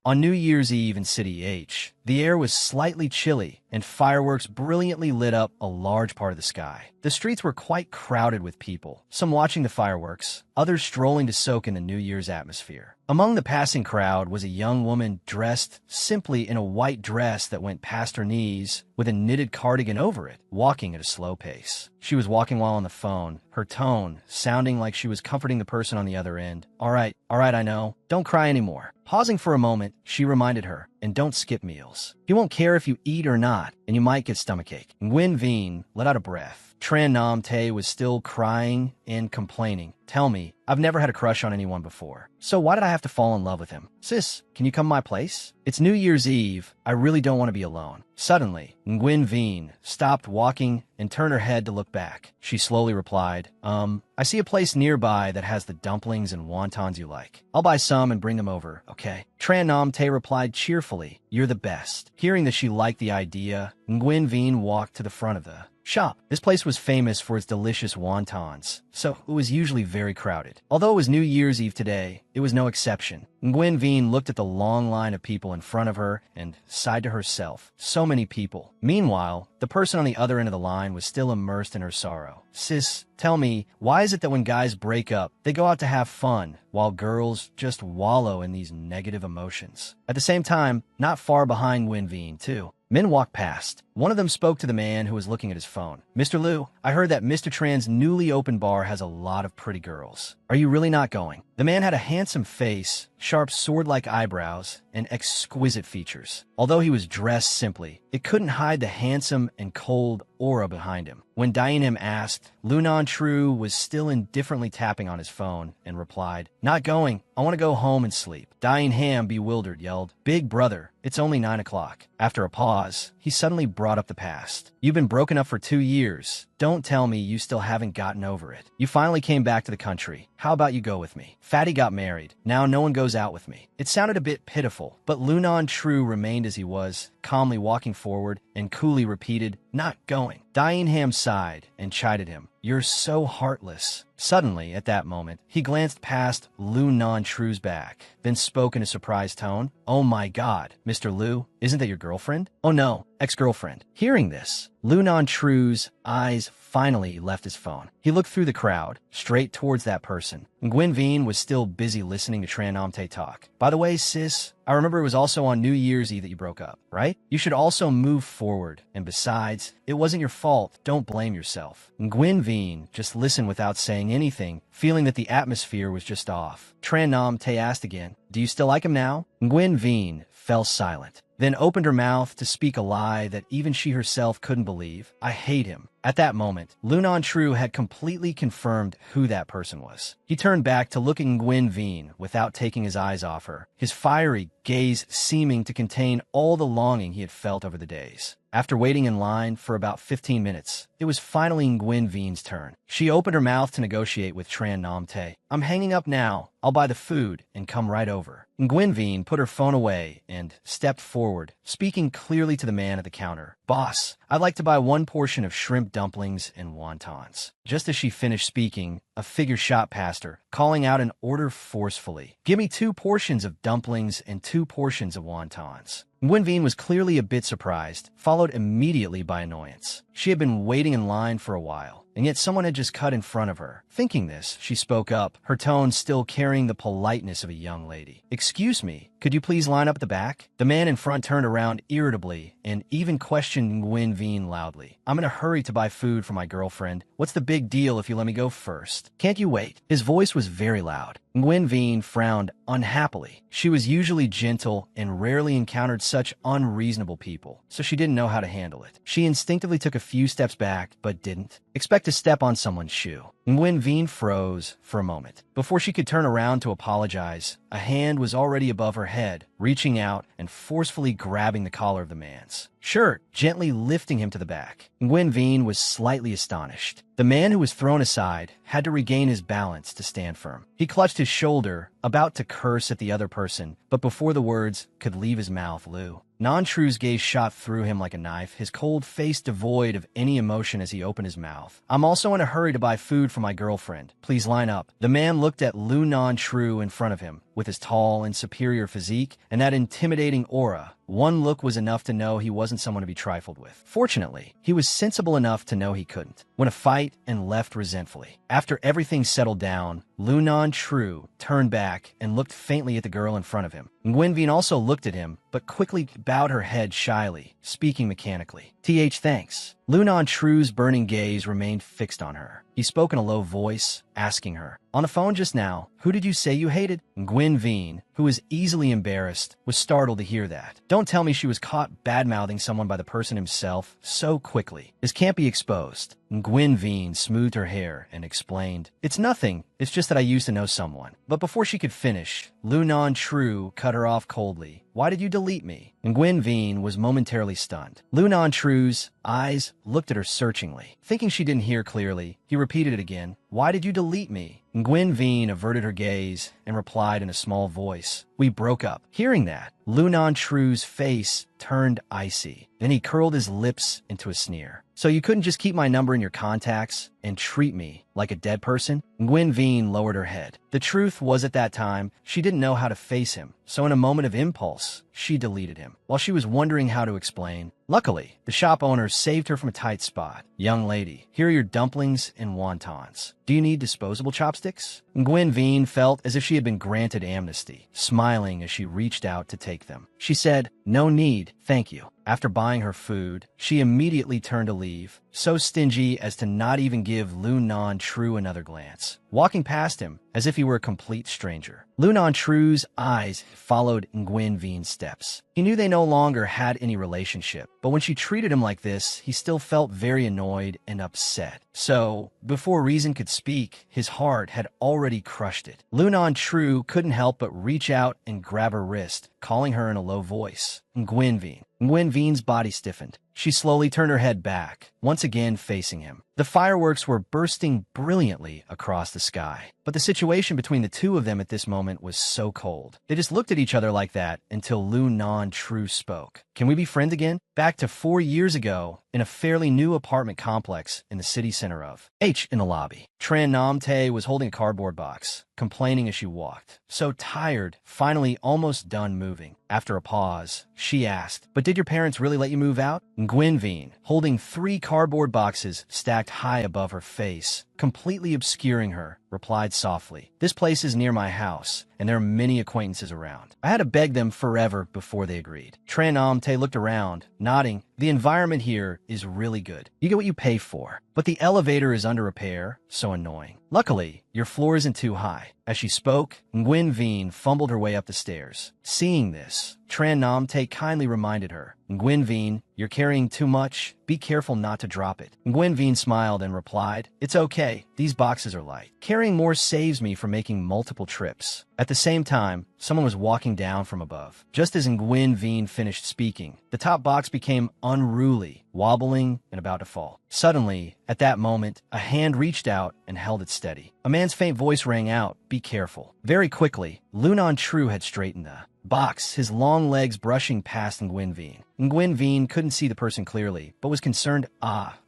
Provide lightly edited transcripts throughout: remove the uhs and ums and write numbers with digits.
On New Year's Eve in City H, the air was slightly chilly, and fireworks brilliantly lit up a large part of the sky. The streets were quite crowded with people, some watching the fireworks, others strolling to soak in the New Year's atmosphere. Among the passing crowd was a young woman dressed simply in a white dress that went past her knees, with a knitted cardigan over it, walking at a slow pace. She was walking while on the phone, her tone sounding like she was comforting the person on the other end. All right, I know. Don't cry anymore. Pausing for a moment, she reminded her, and don't skip meals. He won't care if you eat or not, and you might get stomachache. Nguyen Vien let out a breath. Tran Nam Te was still crying and complaining. Tell me, I've never had a crush on anyone before. So why did I have to fall in love with him? Sis, can you come to my place? It's New Year's Eve. I really don't want to be alone. Suddenly, Nguyen Vien stopped walking and turned her head to look back. She slowly replied, I see a place nearby that has the dumplings and wontons you like. I'll buy some and bring them over, okay? Tran Nam Te replied cheerfully, you're the best. Hearing that she liked the idea, Nguyen Vien walked to the front of the shop. This place was famous for its delicious wontons, so it was usually very crowded. Although it was New Year's Eve today, it was no exception. Nguyen Vien looked at the long line of people in front of her and sighed to herself. So many people. Meanwhile, the person on the other end of the line was still immersed in her sorrow. Sis, tell me, why is it that when guys break up, they go out to have fun, while girls just wallow in these negative emotions? At the same time, not far behind Nguyen Vien, too, men walked past. One of them spoke to the man who was looking at his phone. Mr. Liu, I heard that Mr. Tran's newly opened bar has a lot of pretty girls. Are you really not going? The man had a handsome face, sharp sword-like eyebrows, and exquisite features. Although he was dressed simply, it couldn't hide the handsome and cold aura behind him. When Diane asked, Lu Non Tru was still indifferently tapping on his phone and replied, Not going. I want to go home and sleep. Diane Ham, bewildered, yelled, Big brother, it's only 9 o'clock. After a pause, he suddenly brought up the past. You've been broken up for 2 years. Don't tell me you still haven't gotten over it. You finally came back to the country. How about you go with me? Fatty got married. Now no one goes out with me. It sounded a bit pitiful, but Lu Non Tru remained as he was, calmly walking forward, and coolly repeated, Not going. Diane Ham sighed and chided him. You're so heartless. Suddenly, at that moment, he glanced past Lu Non Tru's back, then spoke in a surprised tone. Oh my God, Mr. Liu, isn't that your girlfriend? Oh no, ex-girlfriend. Hearing this, Lu Non Tru's eyes finally left his phone. He looked through the crowd, straight towards that person. Nguyen Vien was still busy listening to Tran Nam Te talk. By the way, sis, I remember it was also on New Year's Eve that you broke up, right? You should also move forward. And besides, it wasn't your fault. Don't blame yourself. Nguyen Vien just listened without saying anything, feeling that the atmosphere was just off. Tran Nam Te asked again, Do you still like him now? Nguyen Vien fell silent, then opened her mouth to speak a lie that even she herself couldn't believe. I hate him. At that moment, Lu Non Tru had completely confirmed who that person was. He turned back to look at Nguyen Vien without taking his eyes off her, his fiery gaze seeming to contain all the longing he had felt over the days. After waiting in line for about 15 minutes, it was finally Nguyen Vien's turn. She opened her mouth to negotiate with Tran Nam Te. I'm hanging up now. I'll buy the food and come right over. Nguyen Vien put her phone away and stepped forward, speaking clearly to the man at the counter. Boss, I'd like to buy 1 portion of shrimp dumplings and wontons. Just as she finished speaking, a figure shot past her, calling out an order forcefully. Give me 2 portions of dumplings and 2 portions of wontons. Nguyen Vien was clearly a bit surprised, followed immediately by annoyance. She had been waiting in line for a while, and yet someone had just cut in front of her. Thinking this, she spoke up, her tone still carrying the politeness of a young lady. Excuse me, could you please line up at the back? The man in front turned around irritably and even questioned Nguyen Vien loudly. I'm in a hurry to buy food for my girlfriend. What's the big deal if you let me go first? Can't you wait? His voice was very loud. Nguyen Vien frowned unhappily. She was usually gentle and rarely encountered such unreasonable people, so she didn't know how to handle it. She instinctively took a few steps back, but didn't expect to step on someone's shoe. Nguyen Vien froze for a moment. Before she could turn around to apologize, a hand was already above her head, reaching out and forcefully grabbing the collar of the man's shirt, gently lifting him to the back. Nguyen Vien was slightly astonished. The man who was thrown aside had to regain his balance to stand firm. He clutched his shoulder, about to curse at the other person, but before the words could leave his mouth, Lu Non Tru's gaze shot through him like a knife, his cold face devoid of any emotion as he opened his mouth. I'm also in a hurry to buy food for my girlfriend. Please line up. The man looked at Lu Non Tru in front of him, with his tall and superior physique and that intimidating aura. One look was enough to know he wasn't someone to be trifled with. Fortunately, he was sensible enough to know he couldn't win a fight and left resentfully. After everything settled down, Lunan Tru turned back and looked faintly at the girl in front of him. Nguyen also looked at him, but quickly bowed her head shyly, speaking mechanically. Thanks. Lunan Tru's burning gaze remained fixed on her. He spoke in a low voice, asking her, "On the phone just now, who did you say you hated?" Nguyen Vien, who was easily embarrassed, was startled to hear that. Don't tell me she was caught bad-mouthing someone by the person himself so quickly. This can't be exposed. Nguyen Vien smoothed her hair and explained, "It's nothing. It's just that I used to know someone." But before she could finish, Lunan Tru cut her off coldly. "Why did you delete me?" Nguyen Vien was momentarily stunned. Lunan Tru's eyes looked at her searchingly. Thinking she didn't hear clearly, he repeated it again. "Why did you delete me?" Nguyen Vien averted her gaze and replied in a small voice, "We broke up." Hearing that, Lunan Tru's face turned icy. Then he curled his lips into a sneer. "So you couldn't just keep my number in your contacts and treat me like a dead person?" Nguyen Vien lowered her head. The truth was at that time, she didn't know how to face him, so in a moment of impulse, she deleted him. While she was wondering how to explain, luckily, the shop owner saved her from a tight spot. "Young lady, here are your dumplings and wontons. Do you need disposable chopsticks?" Nguyen Vien felt as if she had been granted amnesty, smiling as she reached out to take them. She said, "No need, thank you." After buying her food, she immediately turned to leave, so stingy as to not even give Lunan Tru another glance, walking past him as if he were a complete stranger. Lunan Tru's eyes followed Nguyen Vien's steps. He knew they no longer had any relationship, but when she treated him like this, he still felt very annoyed and upset. So, before reason could speak, his heart had already crushed it. Lunan Tru couldn't help but reach out and grab her wrist, calling her in a low voice, "Nguyen Vien." Nguyen Vien's body stiffened. She slowly turned her head back, once again facing him. The fireworks were bursting brilliantly across the sky, but the situation between the two of them at this moment was so cold. They just looked at each other like that until Lunan Tru spoke. "Can we be friends again?" Back to 4 years ago, in a fairly new apartment complex in the city center of H in the lobby. Tran Nam Tae was holding a cardboard box, complaining as she walked. So tired, finally almost done moving. After a pause, she asked, "But did your parents really let you move out?" Nguyen Vien, holding 3 cardboard boxes stacked high above her face, completely obscuring her, replied softly, "This place is near my house, and there are many acquaintances around. I had to beg them forever before they agreed." Tran Nam Tae looked around, nodding. "The environment here is really good. You get what you pay for. But the elevator is under repair, so annoying. Luckily, your floor isn't too high." As she spoke, Nguyen Vien fumbled her way up the stairs. Seeing this, Tran Nam Tae kindly reminded her, "Nguyen Vien, you're carrying too much. Be careful not to drop it." Nguyen Vien smiled and replied, "It's okay. These boxes are light. Carrying more saves me from making multiple trips." At the same time, someone was walking down from above. Just as Nguyen Vien finished speaking, the top box became unruly, wobbling and about to fall. Suddenly, at that moment, a hand reached out and held it steady. A man's faint voice rang out, "Be careful." Very quickly, Lunan Tru had straightened the box, his long legs brushing past Nguyen Vien. Nguyen Vien couldn't see the person clearly, but was concerned.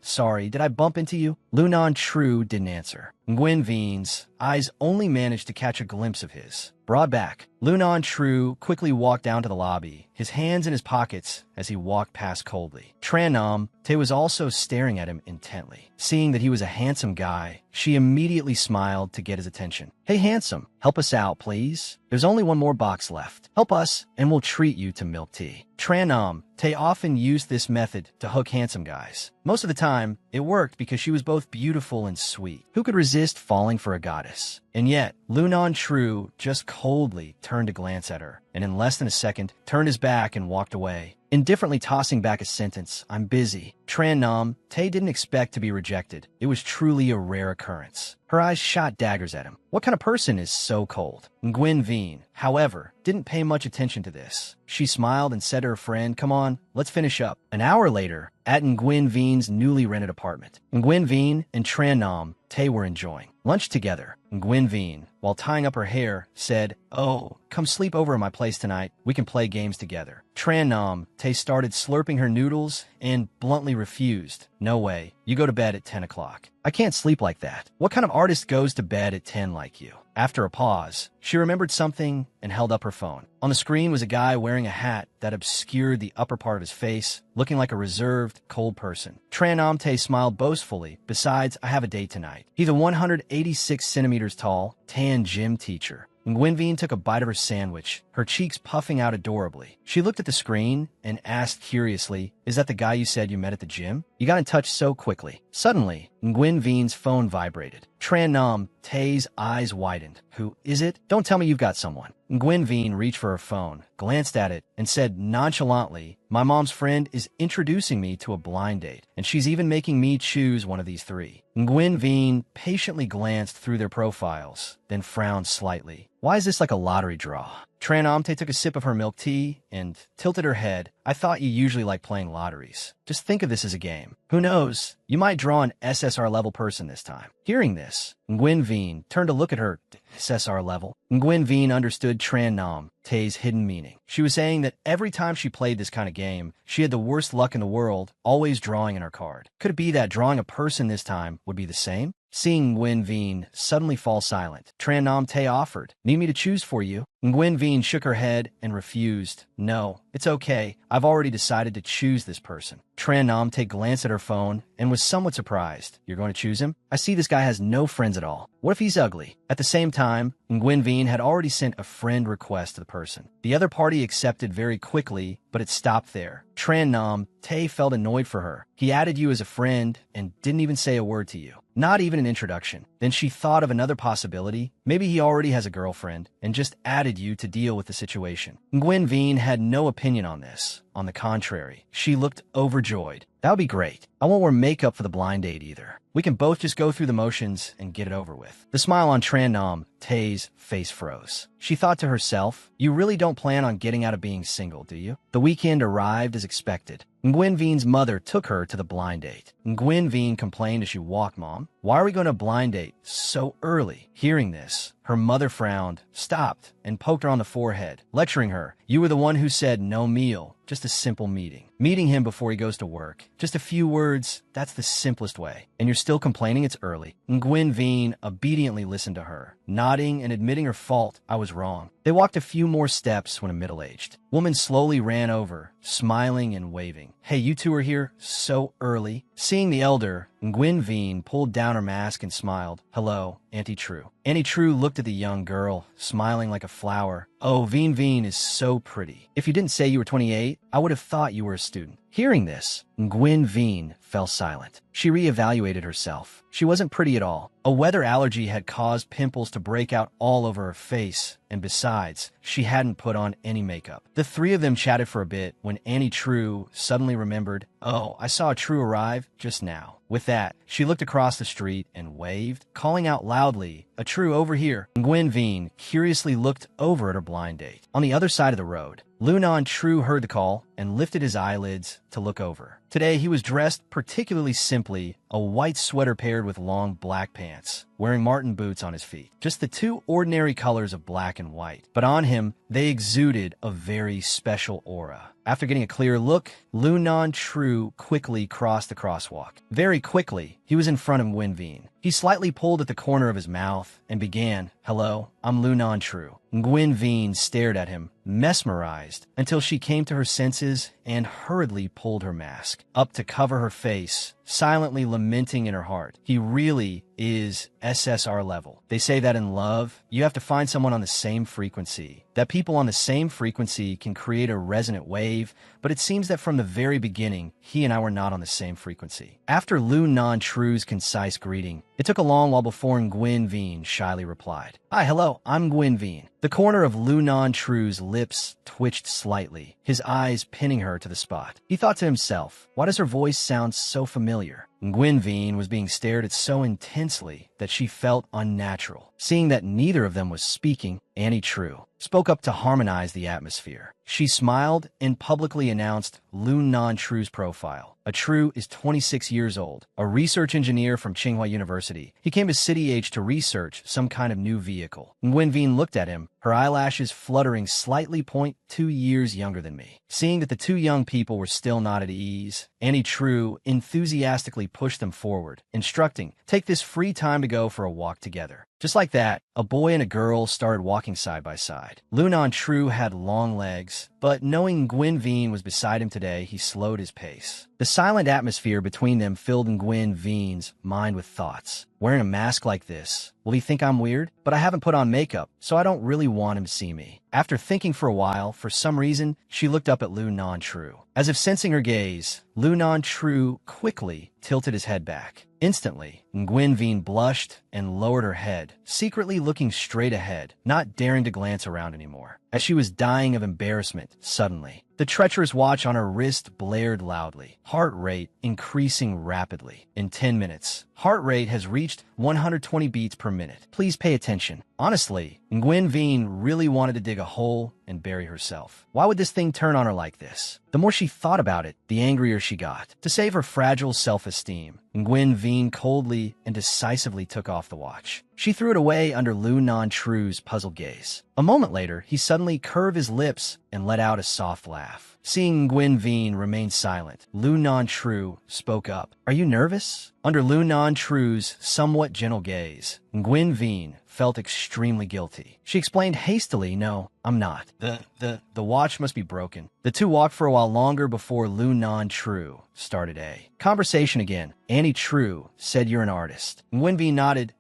Sorry, did I bump into you?" Lunan Tru didn't answer. Nguyen Vien's eyes only managed to catch a glimpse of his. Brought back, Lunan Tru quickly walked down to the lobby, his hands in his pockets as he walked past coldly. Tran Nam Tae was also staring at him intently. Seeing that he was a handsome guy, she immediately smiled to get his attention. "Hey handsome, help us out, please. There's only one more box left. Help us, and we'll treat you to milk tea." Tran Nam Tae often used this method to hook handsome guys. Most of the time, it worked because she was both beautiful and sweet. Who could resist falling for a goddess? And yet, Lunan Tru just coldly turned to glance at her, and in less than a second, turned his back and walked away, indifferently tossing back a sentence, "I'm busy." Tran Nam Tae didn't expect to be rejected. It was truly a rare occurrence. Her eyes shot daggers at him. What kind of person is so cold? Nguyen Vien, however, didn't pay much attention to this. She smiled and said to her friend, "Come on, let's finish up." An hour later, at Nguyen Vien's newly rented apartment, Nguyen Vien and Tran Nam Tae were enjoying lunch together. Nguyen Vien, while tying up her hair, said, "Oh, come sleep over at my place tonight. We can play games together." Tran Nam Tae started slurping her noodles and bluntly refused. "No way. You go to bed at 10 o'clock. I can't sleep like that. What kind of artist goes to bed at 10 like you?" After a pause, she remembered something and held up her phone. On the screen was a guy wearing a hat that obscured the upper part of his face, looking like a reserved, cold person. Tran Namte smiled boastfully. Besides, I have a date tonight. He's a 186 centimeters tall, tan gym teacher. Nguyen took a bite of her sandwich, her cheeks puffing out adorably. She looked at the screen and asked curiously, "Is that the guy you said you met at the gym? You got in touch so quickly." Suddenly, Nguyen phone vibrated. Tran Nam Tae's eyes widened. "Who is it? Don't tell me you've got someone." Nguyen reached for her phone, glanced at it, and said nonchalantly, "My mom's friend is introducing me to a blind date, and she's even making me choose one of these three." Nguyen patiently glanced through their profiles, then frowned slightly. "Why is this like a lottery draw?" Tran Namte took a sip of her milk tea and tilted her head. "I thought you usually like playing lotteries. Just think of this as a game. Who knows? You might draw an SSR level person this time." Hearing this, Nguyen turned to look at her. SSR level? Nguyen understood Tran Nam Tae's hidden meaning. She was saying that every time she played this kind of game, she had the worst luck in the world, always drawing in her card. Could it be that drawing a person this time would be the same? Seeing Nguyen suddenly fall silent, Tran Nam Tae offered, "Need me to choose for you?" Nguyen shook her head and refused. "No, it's okay. I've already decided to choose this person." Tran Nam Tae glanced at her phone and was somewhat surprised. "You're going to choose him? I see this guy has no friends at all. What if he's ugly?" At the same time, Nguyen had already sent a friend request to the person. The other party accepted very quickly, but it stopped there. Tran Nam Tae felt annoyed for her. He added you as a friend and didn't even say a word to you. Not even an introduction. Then she thought of another possibility. Maybe he already has a girlfriend and just added you to deal with the situation. Nguyen had no opinion on this. On the contrary, she looked overjoyed. "That would be great. I won't wear makeup for the blind date either. We can both just go through the motions and get it over with." The smile on Tran Nam Tae's face froze. She thought to herself, "You really don't plan on getting out of being single, do you?" The weekend arrived as expected. Nguyen's mother took her to the blind date. Nguyen complained as she walked, "Mom, why are we going to a blind date so early?" Hearing this, her mother frowned, stopped, and poked her on the forehead, lecturing her, "You were the one who said no meal, just a simple meeting. Meeting him before he goes to work. Just a few words, that's the simplest way. And you're still complaining it's early." Nguyen obediently listened to her, nodding and admitting her fault. "I was wrong." They walked a few more steps when a middle-aged woman slowly ran over, smiling and waving. "Hey, you two are here so early." Seeing the elder, Nguyen pulled down her mask and smiled. "Hello, Auntie True." Auntie True looked at the young girl, smiling like a flower. "Oh, Veen is so pretty. If you didn't say you were 28, I would have thought you were a student." Hearing this, Nguyen fell silent. She reevaluated herself. She wasn't pretty at all. A weather allergy had caused pimples to break out all over her face, and besides, she hadn't put on any makeup. The three of them chatted for a bit when Annie True suddenly remembered, "Oh, I saw a True arrive just now." With that, she looked across the street and waved, calling out loudly, "A True over here." Nguyen curiously looked over at her blind date. On the other side of the road, Lunan True heard the call and lifted his eyelids to look over. Today, he was dressed particularly simply, a white sweater paired with long black pants, wearing Martin boots on his feet. Just the two ordinary colors of black and white. But on him, they exuded a very special aura. After getting a clear look, Lunan True quickly crossed the crosswalk. Very quickly, he was in front of Nguyen. He slightly pulled at the corner of his mouth and began, "Hello, I'm Lunan True." Nguyen stared at him, mesmerized, until she came to her senses and hurriedly pulled her mask up to cover her face, silently lamenting in her heart, "He really is SSR level. They say that in love, you have to find someone on the same frequency. That people on the same frequency can create a resonant wave, but it seems that from the very beginning, he and I were not on the same frequency." After Lunan True's concise greeting, it took a long while before Nguyen shyly replied, "Hi, hello, I'm Nguyen." The corner of Lunan True's lips twitched slightly, his eyes pinning her to the spot. He thought to himself, why does her voice sound so familiar? Nguyen was being stared at so intensely that she felt unnatural. Seeing that neither of them was speaking, Annie True spoke up to harmonize the atmosphere. She smiled and publicly announced Lun Non Tru's profile. A Tru is 26 years old, a research engineer from Tsinghua University. He came to City H to research some kind of new vehicle. Nguyen Vien looked at him, her eyelashes fluttering slightly. 2 years younger than me. Seeing that the two young people were still not at ease, Annie Tru enthusiastically pushed them forward, instructing, "Take this free time to go for a walk together." Just like that, a boy and a girl started walking side by side. Lun Non Tru had long legs, but knowing Nguyen Vien was beside him today, he slowed his pace. The silent atmosphere between them filled Nguyen Vien's mind with thoughts. Wearing a mask like this, will he think I'm weird? But I haven't put on makeup, so I don't really want him to see me. After thinking for a while, for some reason, she looked up at Lun Non Tru. As if sensing her gaze, Lun Non Tru quickly tilted his head back. Instantly, Nguyen Vien blushed and lowered her head, secretly looking straight ahead, not daring to glance around anymore. As she was dying of embarrassment, suddenly, the treacherous watch on her wrist blared loudly, heart rate increasing rapidly. In 10 minutes, heart rate has reached 120 beats per minute. Please pay attention. Honestly, Nguyen Vien really wanted to dig a hole and bury herself. Why would this thing turn on her like this? The more she thought about it, the angrier she got. To save her fragile self-esteem, Nguyen Vien coldly and decisively took off the watch. She threw it away under Lun Non Tru's puzzled gaze. A moment later, he suddenly curved his lips and let out a soft laugh. Seeing Nguyen Vien remain silent, Lun Non Tru spoke up. "Are you nervous?" Under Lun Non Tru's somewhat gentle gaze, Nguyen Vien felt extremely guilty. She explained hastily, "No, I'm not. The watch must be broken." The two walked for a while longer before Lun Non Tru started a conversation again. "Annie Tru said you're an artist." Nguyen Vien nodded.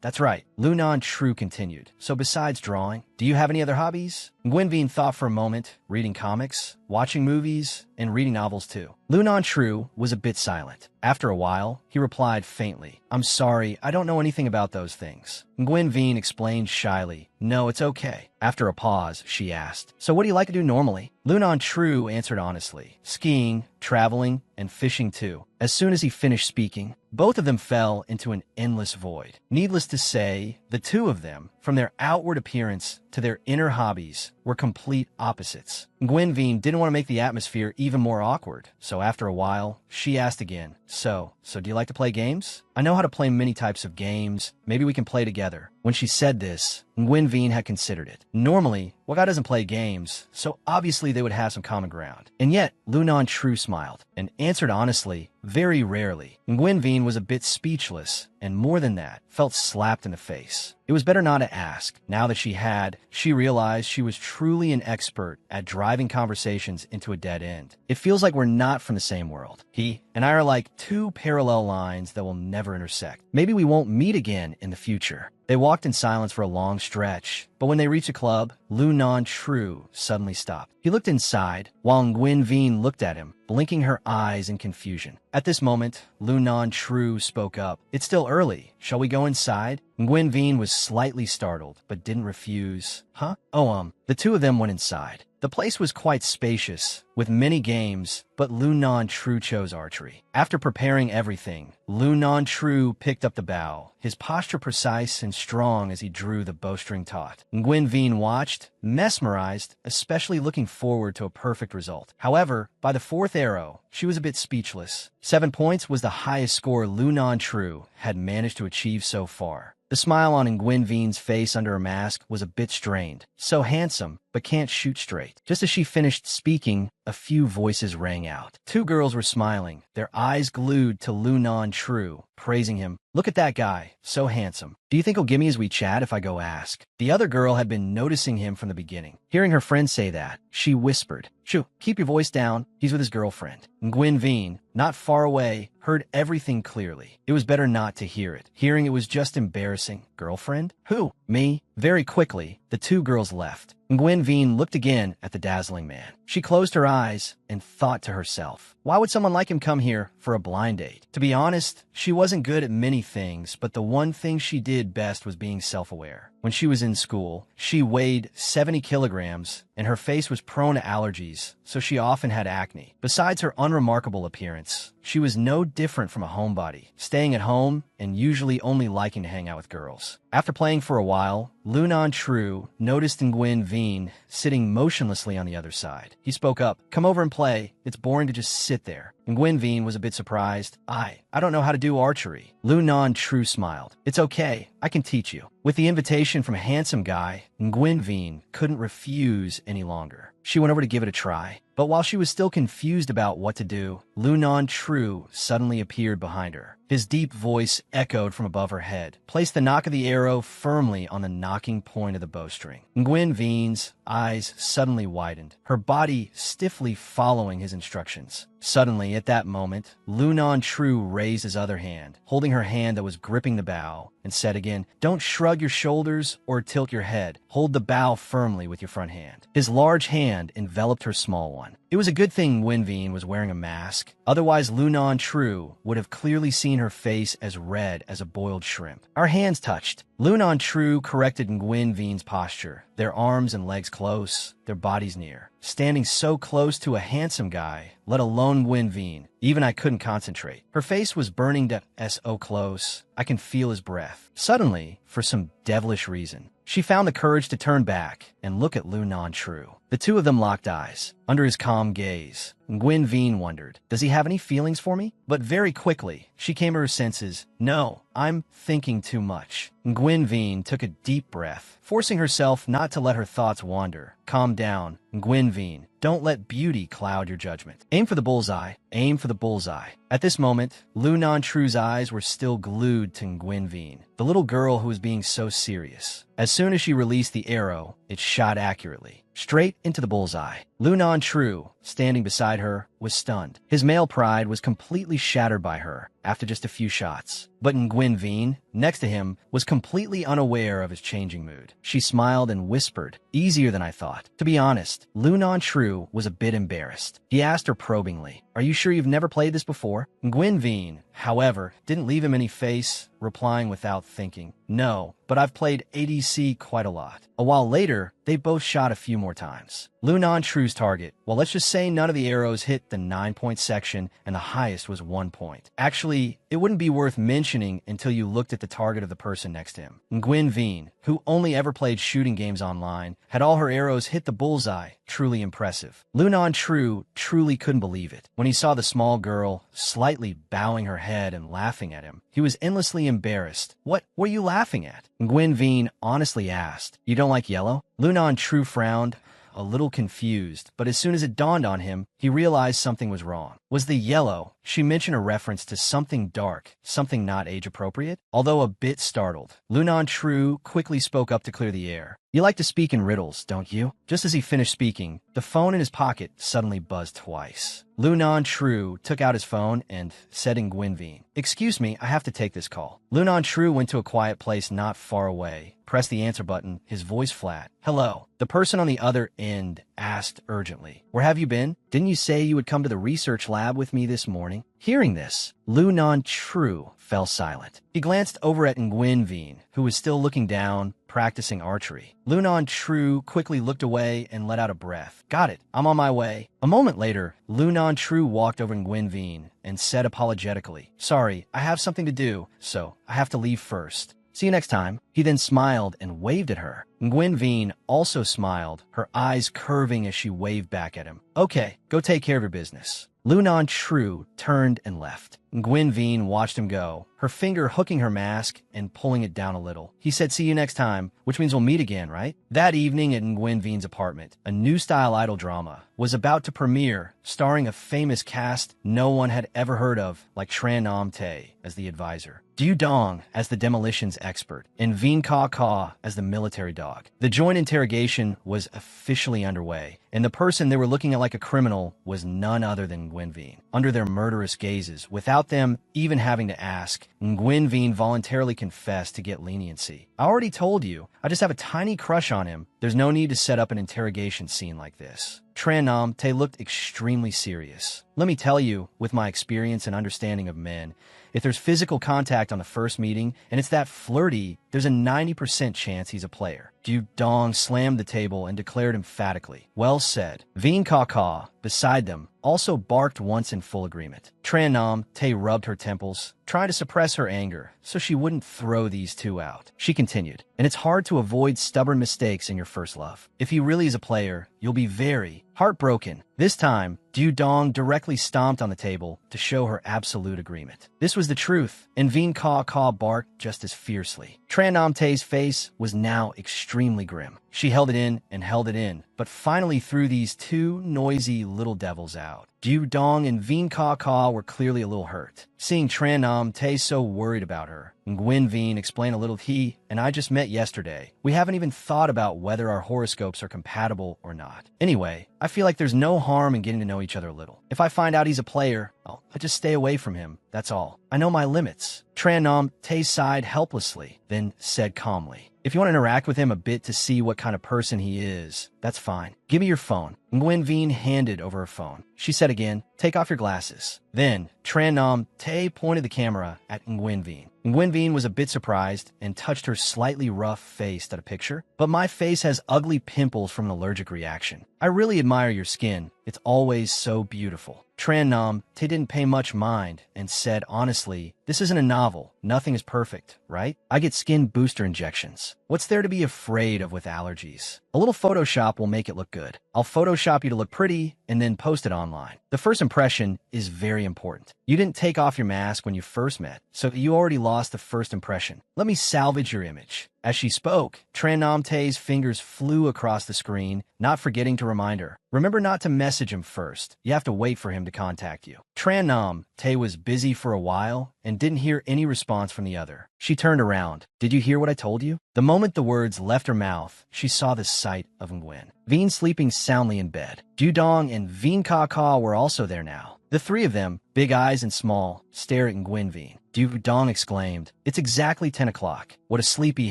That's right." Lun Non Tru continued. "So besides drawing, do you have any other hobbies?" Nguyen Vien thought for a moment, reading comics, watching movies, and reading novels too. Lun Non Tru was a bit silent. After a while, he replied faintly, "I'm sorry, I don't know anything about those things." Nguyen Vien explained shyly, "No, it's okay." After a pause, she asked, "So what do you like to do normally?" Lun Non Tru answered honestly, "Skiing, traveling, and fishing too." As soon as he finished speaking, both of them fell into an endless void. Needless to say, the two of them, from their outward appearance to their inner hobbies, were complete opposites. Nguyen Vien didn't want to make the atmosphere even more awkward, so after a while, she asked again, So do you like to play games? I know how to play many types of games. Maybe we can play together." When she said this, Nguyen Vien had considered it. Normally, Waka doesn't play games, so obviously they would have some common ground. And yet, Lun Non Tru smiled and answered honestly, very rarely. Nguyen Vien was a bit speechless, and more than that, felt slapped in the face. It was better not to ask. Now that she realized she was truly an expert at driving conversations into a dead end. It feels like we're not from the same world. He and I are like two parallel lines that will never intersect. Maybe we won't meet again in the future. They walked in silence for a long stretch, but when they reached a club, Lun Non Tru suddenly stopped. He looked inside, while Nguyen Vien looked at him, blinking her eyes in confusion. At this moment, Lun Non Tru spoke up. "It's still early. Shall we go inside?" Nguyen Vien was slightly startled, but didn't refuse. "Huh? Oh, The two of them went inside. The place was quite spacious, with many games, but Lun Non Tru chose archery. After preparing everything, Lun Non Tru picked up the bow, his posture precise and strong as he drew the bowstring taut. Nguyen Vien watched, mesmerized, especially looking forward to a perfect result. However, by the fourth arrow, she was a bit speechless. 7 points was the highest score Lun Non Tru had managed to achieve so far. The smile on Nguyen Vien's face under her mask was a bit strained. So handsome, but can't shoot straight. Just as she finished speaking, a few voices rang out. Two girls were smiling, their eyes glued to Lun Non Tru, praising him. "Look at that guy, so handsome. Do you think he'll give me as we chat if I go ask?" The other girl had been noticing him from the beginning. Hearing her friend say that, she whispered, "Shoo, keep your voice down. He's with his girlfriend." Nguyen Vien, not far away, heard everything clearly. It was better not to hear it. Hearing it was just embarrassing. Girlfriend? Who? Me? Very quickly, the two girls left. Nguyen Vien looked again at the dazzling man. She closed her eyes and thought to herself, why would someone like him come here for a blind date? To be honest, she wasn't good at many things, but the one thing she did best was being self-aware. When she was in school, she weighed 70 kilograms, and her face was prone to allergies, so she often had acne. Besides her unremarkable appearance, she was no different from a homebody, staying at home and usually only liking to hang out with girls. After playing for a while, Lun Non Tru noticed Nguyen Vien sitting motionlessly on the other side. He spoke up. Come over and play. It's boring to just sit there. Nguyen Vien was a bit surprised. I don't know how to do archery. Lu Non Tru smiled. It's okay. I can teach you. With the invitation from a handsome guy, Nguyen Vien couldn't refuse any longer. She went over to give it a try. But while she was still confused about what to do, Lu Non Tru suddenly appeared behind her. His deep voice echoed from above her head. Place the knock of the arrow firmly on the knocking point of the bowstring. Nguyen Vien's eyes suddenly widened, her body stiffly following his instructions. Suddenly, at that moment, Lu Non Tru raised his other hand, holding her hand that was gripping the bow, and said again, Don't shrug your shoulders or tilt your head. Hold the bow firmly with your front hand. His large hand enveloped her small one. It was a good thing Nguyen Vien was wearing a mask. Otherwise, Lu Non Tru would have clearly seen her face as red as a boiled shrimp. Our hands touched. Lu Non Tru corrected Nguyen Vien's posture, their arms and legs close, their bodies near. Standing so close to a handsome guy, let alone Nguyen Vien, even I couldn't concentrate. Her face was burning to so close, I can feel his breath. Suddenly, for some devilish reason, she found the courage to turn back and look at Lu Non Tru. The two of them locked eyes. Under his calm gaze, Nguyen Vien wondered, does he have any feelings for me? But very quickly, she came to her senses. No, I'm thinking too much. Nguyen Vien took a deep breath, forcing herself not to let her thoughts wander. Calm down, Nguyen Vien. Don't let beauty cloud your judgment. Aim for the bullseye. Aim for the bullseye. At this moment, Lu Non Tru's eyes were still glued to Nguyen Vien, the little girl who was being so serious. As soon as she released the arrow, it shot accurately, straight into the bullseye. Lu Non Tru, standing beside her, was stunned. His male pride was completely shattered by her after just a few shots. But Nguyen Vien, next to him, was completely unaware of his changing mood. She smiled and whispered, easier than I thought. To be honest, Lu Non Tru was a bit embarrassed. He asked her probingly, are you sure you've never played this before? Nguyen Vien, however, didn't leave him any face, replying without thinking, no, but I've played ADC quite a lot. A while later, they both shot a few more times. Lu Non Tru's target, well, let's just say none of the arrows hit the 9-point section and the highest was 1 point. Actually, it wouldn't be worth mentioning until you looked at the target of the person next to him. Nguyen Vien, who only ever played shooting games online, had all her arrows hit the bullseye. Truly impressive. Lu Non Tru truly couldn't believe it. When he saw the small girl slightly bowing her head and laughing at him, he was endlessly embarrassed. What were you laughing at? Nguyen Vien honestly asked. You don't like yellow? Lu Non Tru frowned, a little confused, but as soon as it dawned on him, he realized something was wrong. Was the yellow? She mentioned a reference to something dark, something not age-appropriate? Although a bit startled, Lu Non Tru quickly spoke up to clear the air. You like to speak in riddles, don't you? Just as he finished speaking, the phone in his pocket suddenly buzzed twice. Lu Non Tru took out his phone and said in Nguyen Vien, excuse me, I have to take this call. Lu Non Tru went to a quiet place not far away, pressed the answer button, his voice flat. Hello. The person on the other end asked urgently, where have you been? Didn't you say you would come to the research lab with me this morning? Hearing this, Lu Non Tru fell silent. He glanced over at Nguyen Vien, who was still looking down, practicing archery. Lu Non Tru quickly looked away and let out a breath. Got it. I'm on my way. A moment later, Lu Non Tru walked over to Nguyen Vien and said apologetically, sorry, I have something to do, so I have to leave first. See you next time. He then smiled and waved at her. Nguyen Vien also smiled, her eyes curving as she waved back at him. Okay, go take care of your business. Lu Non Tru turned and left. Nguyen Vien watched him go, her finger hooking her mask and pulling it down a little. He said, see you next time, which means we'll meet again, right? That evening at Nguyen Vien's apartment, a new-style idol drama was about to premiere, starring a famous cast no one had ever heard of, like Tran Nam Tae as the advisor, Du Dong as the demolitions expert, and Vien Ka Ka as the military dog. The joint interrogation was officially underway, and the person they were looking at like a criminal was none other than Nguyen Vien. Under their murderous gazes, without them even having to ask, Nguyen Vien voluntarily confessed to get leniency. I already told you, I just have a tiny crush on him. There's no need to set up an interrogation scene like this. Tran Nam Tae looked extremely serious. Let me tell you, with my experience and understanding of men, if there's physical contact on the first meeting, and it's that flirty, there's a 90% chance he's a player. Du Dong slammed the table and declared emphatically, well said. Vien Ka Ka, beside them, also barked once in full agreement. Tran Nam Tay rubbed her temples, trying to suppress her anger so she wouldn't throw these two out. She continued, and it's hard to avoid stubborn mistakes in your first love. If he really is a player, you'll be very heartbroken. This time, Du Dong directly stomped on the table to show her absolute agreement. This was the truth, and Veen Ka Ka barked just as fiercely. Tran Nam Tay's face was now extremely grim. She held it in, but finally threw these two noisy little devils out. Du Dong and Veen Ka Ka were clearly a little hurt. Seeing Tran Nam Tay so worried about her, Nguyen Veen explained a little. He and I just met yesterday. We haven't even thought about whether our horoscopes are compatible or not. Anyway, I feel like there's no harm in getting to know each other a little. If I find out he's a player, I'll just stay away from him, that's all. I know my limits. Tran Nam Tay sighed helplessly, then said calmly, if you want to interact with him a bit to see what kind of person he is, that's fine. Give me your phone. Nguyen Veen handed over her phone. She said again, take off your glasses. Then, Tran Nam Tay pointed the camera at Nguyen Veen. Nguyen Veen was a bit surprised and touched her slightly rough face at a picture. But my face has ugly pimples from an allergic reaction. I really admire your skin. It's always so beautiful. Tran Nam Tay didn't pay much mind and said honestly, this isn't a novel. Nothing is perfect, right? I get skin booster injections. What's there to be afraid of with allergies? A little Photoshop will make it look good. I'll Photoshop you to look pretty and then post it online. The first impression is very important. You didn't take off your mask when you first met, so you already lost the first impression. Let me salvage your image. As she spoke, Tran Nam Tay's fingers flew across the screen, not forgetting to remind her, remember not to message him first. You have to wait for him to contact you. Tran Nam Tay was busy for a while and didn't hear any response from the other. She turned around. Did you hear what I told you? The moment the words left her mouth, she saw the sight of Nguyen Veen sleeping soundly in bed. Du Dong and Veen Ka Ka were also there now. The three of them, big eyes and small, stared at Nguyen Veen. Du Dong exclaimed, it's exactly 10 o'clock. What a sleepy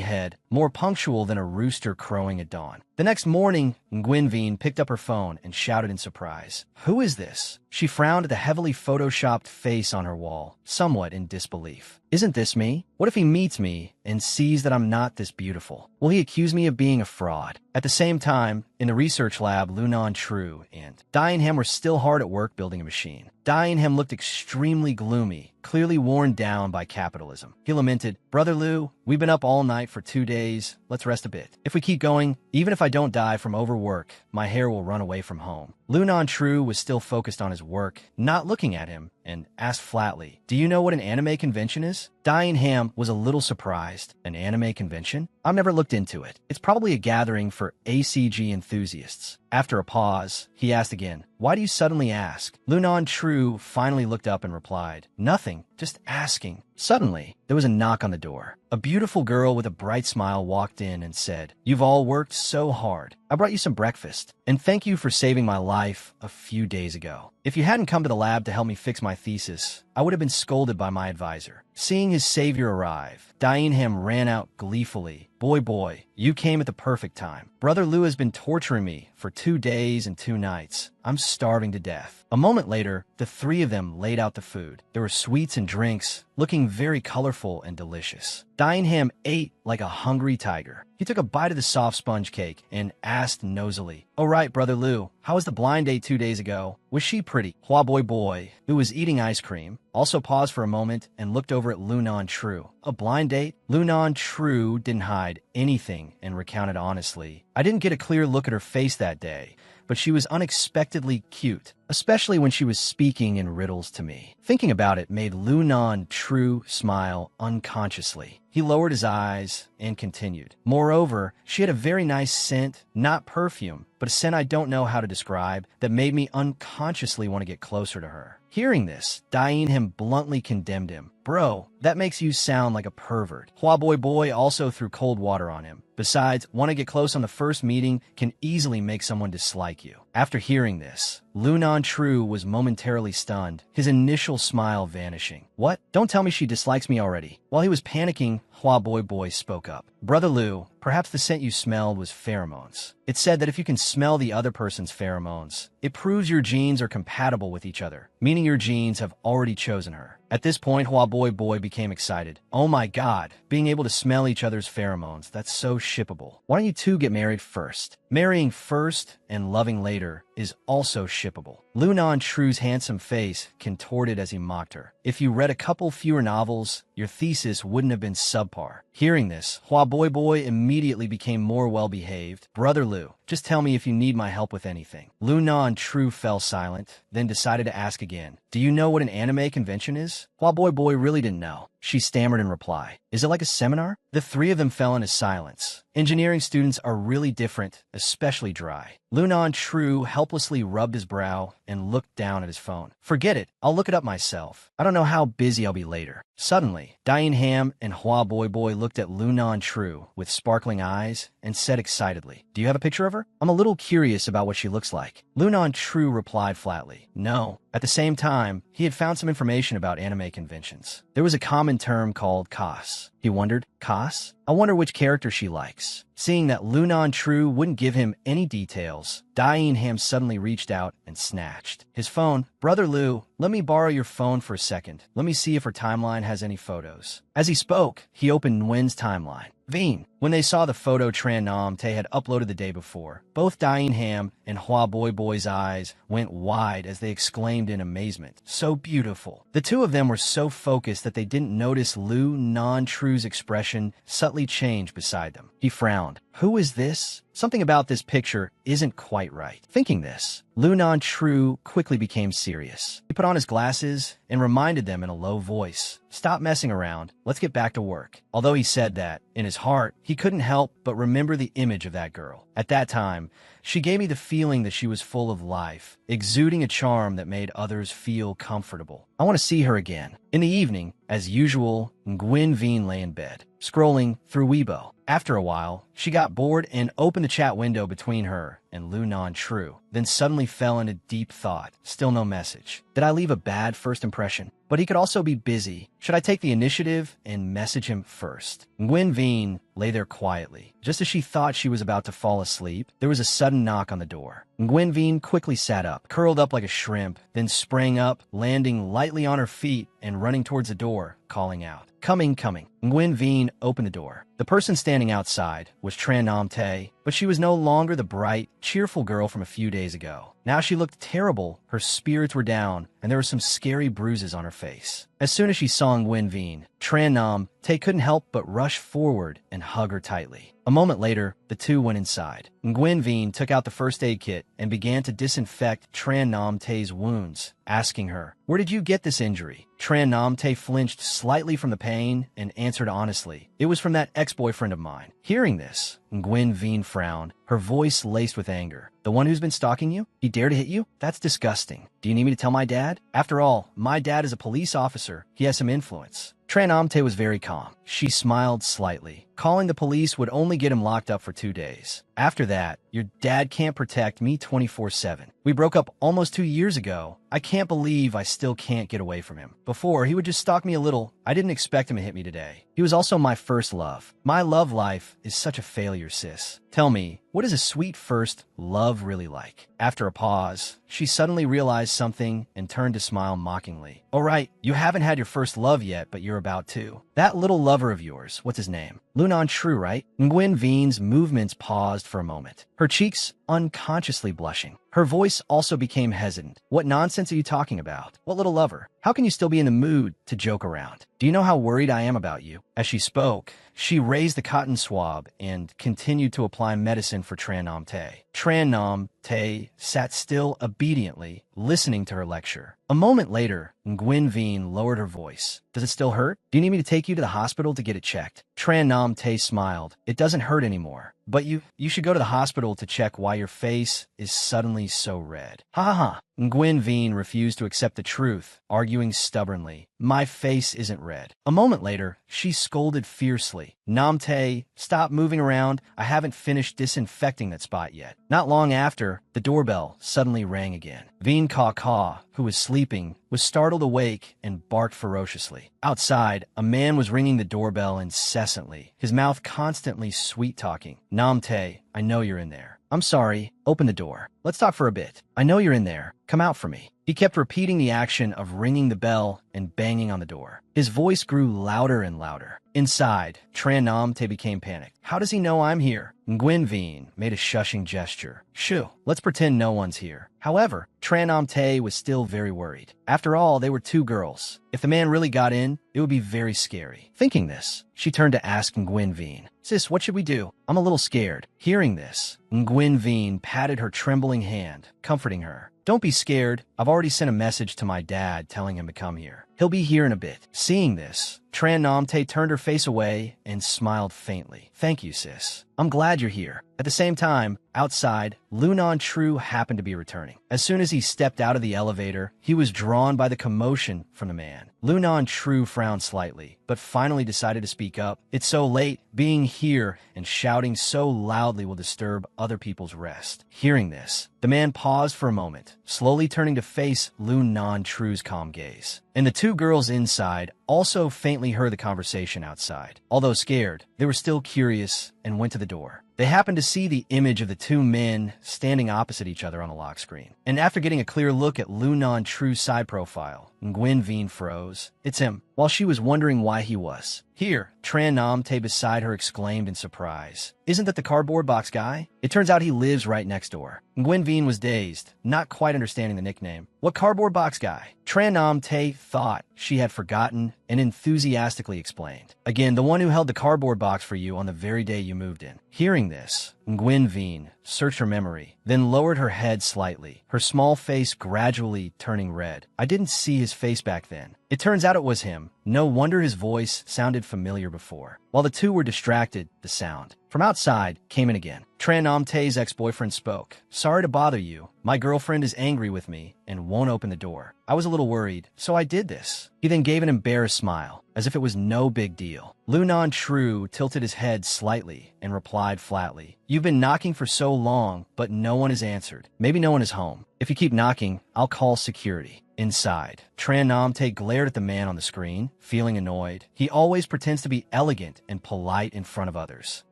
head, more punctual than a rooster crowing at dawn. The next morning, Nguyen Veen picked up her phone and shouted in surprise, who is this? She frowned at the heavily photoshopped face on her wall, somewhat in disbelief. Isn't this me? What if he meets me and sees that I'm not this beautiful? Will he accuse me of being a fraud? At the same time, in the research lab, Lunan True and Dianham were still hard at work building a machine. Dianham looked extremely gloomy, clearly worn down by capitalism. He lamented, Brother Lu, we've been up all night for 2 days. Let's rest a bit. If we keep going, even if I don't die from overwork, my hair will run away from home. Lunan True was still focused on his work, not looking at him, and asked flatly, do you know what an anime convention is? Dianham was a little surprised. An anime convention? I've never looked into it. It's probably a gathering for ACG enthusiasts. After a pause, he asked again, why do you suddenly ask? Lunan True finally looked up and replied, nothing, just asking. Suddenly, there was a knock on the door. A beautiful girl with a bright smile walked in and said, you've all worked so hard. I brought you some breakfast, and thank you for saving my life a few days ago. If you hadn't come to the lab to help me fix my thesis, I would have been scolded by my advisor. Seeing his savior arrive, Dianham ran out gleefully. Boy, you came at the perfect time. Brother Lu has been torturing me for 2 days and 2 nights. I'm starving to death. A moment later, the three of them laid out the food. There were sweets and drinks, looking very colorful and delicious. Dianham ate like a hungry tiger. He took a bite of the soft sponge cake and asked nosily, oh right, Brother Lu, how was the blind date 2 days ago? Was she pretty? Hua Boy, who was eating ice cream, also paused for a moment and looked over at Lunan True. A blind date? Lunan True didn't hide anything and recounted honestly. I didn't get a clear look at her face that day, but she was unexpectedly cute, especially when she was speaking in riddles to me. Thinking about it made Lunan True smile unconsciously. He lowered his eyes and continued. Moreover, she had a very nice scent, not perfume, but a scent I don't know how to describe, that made me unconsciously want to get closer to her. Hearing this, Dianham bluntly condemned him. Bro, that makes you sound like a pervert. Hua Boy also threw cold water on him. Besides, want to get close on the first meeting can easily make someone dislike you. After hearing this, Lunan True was momentarily stunned, his initial smile vanishing. What? Don't tell me she dislikes me already. While he was panicking, Hua Boy spoke up. Brother Lu, perhaps the scent you smelled was pheromones. It's said that if you can smell the other person's pheromones, it proves your genes are compatible with each other, meaning your genes have already chosen her. At this point, Hua Boy became excited. Oh my god, being able to smell each other's pheromones, that's so shippable. Why don't you two get married first? Marrying first and loving later is also shippable. Lu Non-Tru's handsome face contorted as he mocked her. If you read a couple fewer novels, your thesis wouldn't have been subpar. Hearing this, Hua Boy immediately became more well-behaved. Brother Lu, just tell me if you need my help with anything. Lu Non-Tru fell silent, then decided to ask again. Do you know what an anime convention is? Hua Boy really didn't know. She stammered in reply. Is it like a seminar? The three of them fell into silence. Engineering students are really different, especially dry. Lu Non-Tru helplessly rubbed his brow and looked down at his phone. Forget it, I'll look it up myself. I don't know how busy I'll be later. Suddenly, Diane Ham and Hua Boy looked at Lu Non-Tru with sparkling eyes and said excitedly, Do you have a picture of her? I'm a little curious about what she looks like. Lu Non-Tru replied flatly, No. At the same time, he had found some information about anime conventions. There was a common term called COS. He wondered, COS? I wonder which character she likes. Seeing that Lu Non-Tru wouldn't give him any details, Diane Ham suddenly reached out and snatched his phone. Brother Lu, let me borrow your phone for a second. Let me see if her timeline has any photos. As he spoke, he opened Nguyen's timeline. Veen. When they saw the photo Tran Nam Tay had uploaded the day before, both Diane Ham and Hua Boy's eyes went wide as they exclaimed in amazement. So beautiful. The two of them were so focused that they didn't notice Lu Non-Tru's expression subtly change beside them. He frowned. Who is this? Something about this picture isn't quite right. Thinking this, Lu Non-Tru quickly became serious. He put on his glasses and reminded them in a low voice, Stop messing around, let's get back to work. Although he said that, in his heart, he couldn't help but remember the image of that girl. At that time, she gave me the feeling that she was full of life, exuding a charm that made others feel comfortable. I want to see her again. In the evening, as usual, Nguyen Veen lay in bed, scrolling through Weibo. After a while, she got bored and opened the chat window between her and Lu Non-Tru, then suddenly fell into deep thought. Still no message. Did I leave a bad first impression? But he could also be busy. Should I take the initiative and message him first? Nguyen Veen lay there quietly. Just as she thought she was about to fall asleep, there was a sudden knock on the door. Nguyen Veen quickly sat up, curled up like a shrimp, then sprang up, landing lightly on her feet and running towards the door, calling out, Coming. Nguyen Veen opened the door. The person standing outside was Tran Nam Tay, but she was no longer the bright, cheerful girl from a few days ago. Now she looked terrible, her spirits were down, and there were some scary bruises on her face. As soon as she saw Nguyen Veen, Tran Nam Tay couldn't help but rush forward and hug her tightly. A moment later, the two went inside. Nguyen Veen took out the first aid kit and began to disinfect Tran Nam Tay's wounds, asking her, Where did you get this injury? Tran Nam Tay flinched slightly from the pain and answered honestly, It was from that ex-boyfriend of mine. Hearing this, Nguyen Veen frowned, her voice laced with anger. The one who's been stalking you? He dared to hit you? That's disgusting. Do you need me to tell my dad? After all, my dad is a police officer. He has some influence. Tran Nam Tay was very calm. She smiled slightly. Calling the police would only get him locked up for 2 days. After that, your dad can't protect me 24/7. We broke up almost 2 years ago. I can't believe I still can't get away from him. Before, he would just stalk me a little. I didn't expect him to hit me today. He was also my first love. My love life is such a failure, sis. Tell me, what is a sweet first love really like? After a pause, she suddenly realized something and turned to smile mockingly. All right, you haven't had your first love yet, but you're about to. That little lover of yours, what's his name? Lu Non-Tru, right? Nguyen Veen's movements paused for a moment, her cheeks unconsciously blushing. Her voice also became hesitant. What nonsense are you talking about? What little lover? How can you still be in the mood to joke around? Do you know how worried I am about you? As she spoke, she raised the cotton swab and continued to apply medicine for Tran Nam Tay. Tran Nam Tay sat still obediently, listening to her lecture. A moment later, Nguyen Veen lowered her voice. Does it still hurt? Do you need me to take you to the hospital to get it checked? Tran Nam Tay smiled. It doesn't hurt anymore. But you should go to the hospital to check why your face is suddenly so red. Ha ha ha. Nguyen Veen refused to accept the truth, arguing stubbornly. My face isn't red. A moment later, she scolded fiercely. Nam Tay, stop moving around. I haven't finished disinfecting that spot yet. Not long after, the doorbell suddenly rang again. Veen Kaw, who was sleeping, was startled awake and barked ferociously. Outside, a man was ringing the doorbell incessantly, his mouth constantly sweet-talking. Nam Tay, I know you're in there. I'm sorry. Open the door. Let's talk for a bit. I know you're in there. Come out for me. He kept repeating the action of ringing the bell and banging on the door. His voice grew louder and louder. Inside, Tran Nam Te became panicked. How does he know I'm here? Nguyen Vien made a shushing gesture. Shoo, let's pretend no one's here. However, Tran Nam Te was still very worried. After all, they were two girls. If the man really got in, it would be very scary. Thinking this, she turned to ask Nguyen Vien, Sis, what should we do? I'm a little scared. Hearing this, Nguyen Vien patted her trembling hand, comforting her. Don't be scared. I've already sent a message to my dad telling him to come here. He'll be here in a bit. Seeing this, Tran Nam Te turned her face away and smiled faintly. Thank you, sis. I'm glad you're here. At the same time, outside, Lunan Tru happened to be returning. As soon as he stepped out of the elevator, he was drawn by the commotion from the man. Lunan Tru frowned slightly, but finally decided to speak up. It's so late. Being here and shouting so loudly will disturb other people's rest. Hearing this, the man paused for a moment, slowly turning to face Lunan Tru's calm gaze. And the two girls inside also faintly heard the conversation outside. Although scared, they were still curious and went to the door. They happened to see the image of the two men standing opposite each other on a lock screen. And after getting a clear look at Lunan Tru's side profile, Nguyen Vien froze. It's him. While she was wondering why he was. Here, Tran Nam Te beside her exclaimed in surprise. Isn't that the cardboard box guy? It turns out he lives right next door. Nguyen Vien was dazed, not quite understanding the nickname. What cardboard box guy? Tran Nam Te thought she had forgotten and enthusiastically explained. Again, the one who held the cardboard box for you on the very day you moved in. Hearing this, Nguyen Vien searched her memory, then lowered her head slightly, her small face gradually turning red. I didn't see his face back then. It turns out it was him. No wonder his voice sounded familiar before. While the two were distracted, the sound from outside came in again. Tran Nam Te's ex-boyfriend spoke. Sorry to bother you. My girlfriend is angry with me and won't open the door. I was a little worried, so I did this. He then gave an embarrassed smile, as if it was no big deal. Lunan Tru tilted his head slightly and replied flatly. You've been knocking for so long, but no one has answered. Maybe no one is home. If you keep knocking, I'll call security. Inside, Tran Nam Te glared at the man on the screen, feeling annoyed. He always pretends to be elegant and polite in front of others.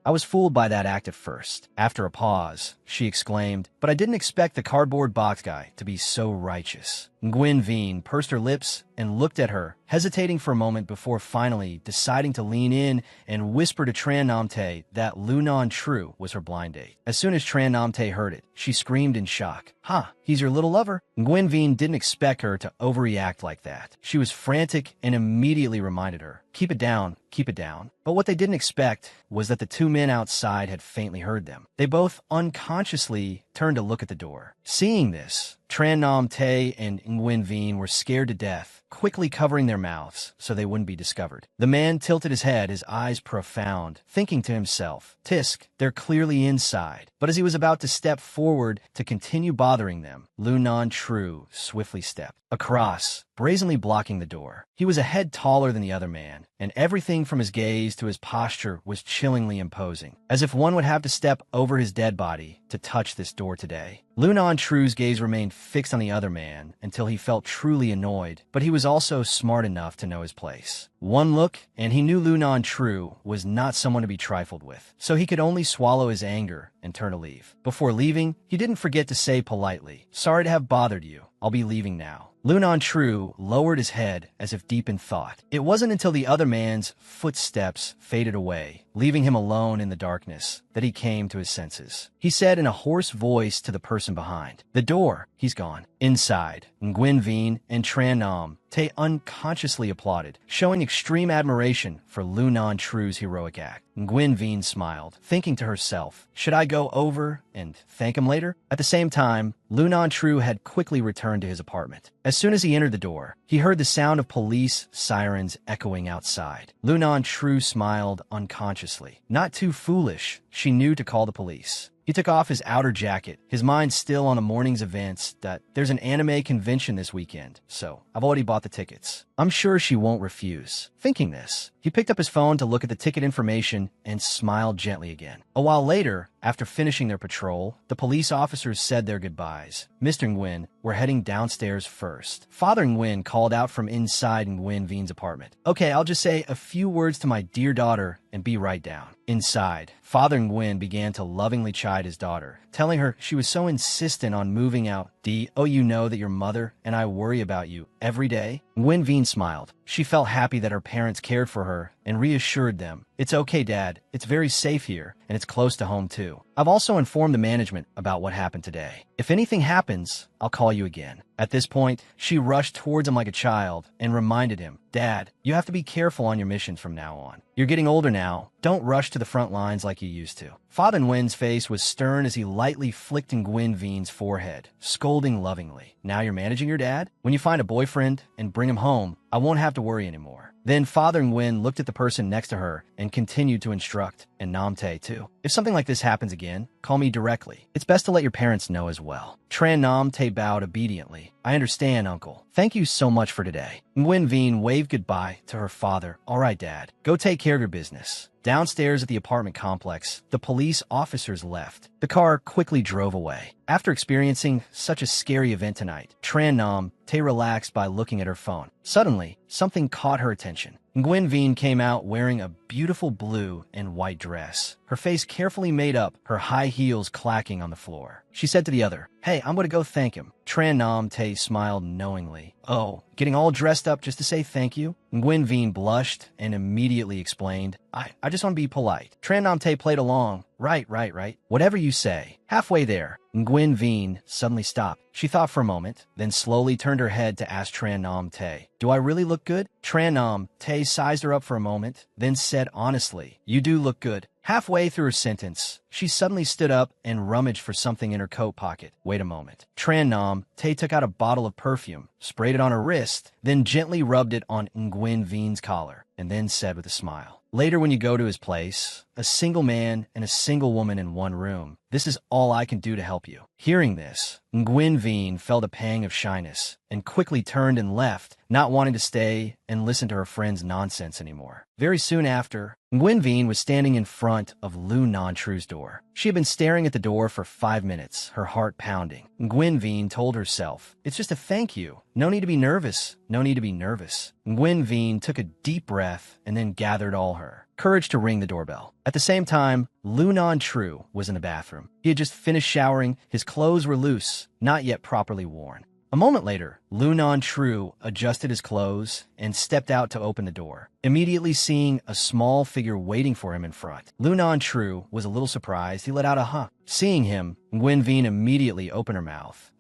I was fooled by that act at first. After a pause, she exclaimed, but I didn't expect the cardboard box guy to be so righteous. Nguyen Vien pursed her lips and looked at her, hesitating for a moment before finally deciding to lean in and whisper to Tran Nam Te that Lunan Tru was her blind date. As soon as Tran Nam Te heard it, she screamed in shock. He's your little lover? Nguyen Vien didn't expect her to overreact like that. She was frantic and immediately reminded her, keep it down, keep it down. But what they didn't expect was that the two men outside had faintly heard them. They both unconsciously turned to look at the door. Seeing this, Tran Nam Te and Nguyen Vien were scared to death, quickly covering their mouths so they wouldn't be discovered. The man tilted his head, his eyes profound, thinking to himself, Tisk, they're clearly inside. But as he was about to step forward to continue bothering them, Lunan Tru swiftly stepped across, brazenly blocking the door. He was a head taller than the other man, and everything from his gaze to his posture was chillingly imposing, as if one would have to step over his dead body to touch this door today. Lunan Tru's gaze remained fixed on the other man until he felt truly annoyed, but he was also smart enough to know his place. One look, and he knew Lunan Tru was not someone to be trifled with, so he could only swallow his anger and turn to leave. Before leaving, he didn't forget to say politely, Sorry to have bothered you. I'll be leaving now. Lunan Tru lowered his head as if deep in thought. It wasn't until the other man's footsteps faded away, leaving him alone in the darkness, that he came to his senses. He said in a hoarse voice to the person behind, The door, he's gone. Inside, Nguyen Vien and Tran Nam Te unconsciously applauded, showing extreme admiration for Lunan Tru's heroic act. Nguyen Vien smiled, thinking to herself, should I go over and thank him later? At the same time, Lunan Tru had quickly returned to his apartment. As soon as he entered the door, he heard the sound of police sirens echoing outside. Lunan Tru smiled unconsciously. Not too foolish, she knew to call the police. He took off his outer jacket, his mind still on the morning's events that there's an anime convention this weekend, so I've already bought the tickets. I'm sure she won't refuse. Thinking this, he picked up his phone to look at the ticket information and smiled gently again. A while later, After finishing their patrol, the police officers said their goodbyes. Mr. Nguyen were heading downstairs first. Father Nguyen called out from inside Nguyen Veen's apartment. Okay, I'll just say a few words to my dear daughter and be right down. Inside, Father Nguyen began to lovingly chide his daughter, telling her she was so insistent on moving out. You know that your mother and I worry about you every day? Nguyen Veen smiled. She felt happy that her parents cared for her and reassured them. It's okay, Dad. It's very safe here, and it's close to home, too. I've also informed the management about what happened today. If anything happens, I'll call you again. At this point, she rushed towards him like a child and reminded him, Dad, you have to be careful on your missions from now on. You're getting older now. Don't rush to the front lines like you used to. Father Nguyen's face was stern as he lightly flicked Nguyen Veen's forehead, scolding lovingly. Now you're managing your dad? When you find a boyfriend and bring him home, I won't have to worry anymore. Then Father Nguyen looked at the person next to her and continued to instruct, and Nam Tae too. If something like this happens again, call me directly. It's best to let your parents know as well. Tran Nam Tae bowed obediently. I understand, Uncle. Thank you so much for today. Nguyen Veen waved goodbye to her father. All right, Dad. Go take care of your business. Downstairs at the apartment complex, the police officers left. The car quickly drove away. After experiencing such a scary event tonight, Tran Nam Tae relaxed by looking at her phone. Suddenly, something caught her attention. Nguyen Veen came out wearing a beautiful blue and white dress, her face carefully made up, her high heels clacking on the floor. She said to the other, Hey, I'm going to go thank him. Tran Nam Tae smiled knowingly. Oh, getting all dressed up just to say thank you? Nguyen Veen blushed and immediately explained, I just want to be polite. Tran Nam Tae played along. Right. Whatever you say. Halfway there, Nguyen Veen suddenly stopped. She thought for a moment, then slowly turned her head to ask Tran Nam Tae, Do I really look good? Tran Nam Tae sized her up for a moment, then said honestly, You do look good. Halfway through her sentence, she suddenly stood up and rummaged for something in her coat pocket. Wait a moment. Tran Nam Tae took out a bottle of perfume, sprayed it on her wrist, then gently rubbed it on Nguyen Veen's collar, and then said with a smile, Later when you go to his place, a single man and a single woman in one room, this is all I can do to help you. Hearing this, Nguyen Veen felt a pang of shyness and quickly turned and left, not wanting to stay and listen to her friend's nonsense anymore. Very soon after, Nguyen Veen was standing in front of Lu Non Tru's door. She had been staring at the door for 5 minutes, her heart pounding. Nguyen Veen told herself, It's just a thank you. No need to be nervous. No need to be nervous. Nguyen Veen took a deep breath and then gathered all her courage to ring the doorbell. At the same time, Lu Non Tru was in the bathroom. He had just finished showering. His clothes were loose, not yet properly worn. A moment later, Lu Non Tru adjusted his clothes and stepped out to open the door, immediately seeing a small figure waiting for him in front. Lu Non Tru was a little surprised. He let out a huh. Seeing him, Nguyen Veen immediately opened her mouth.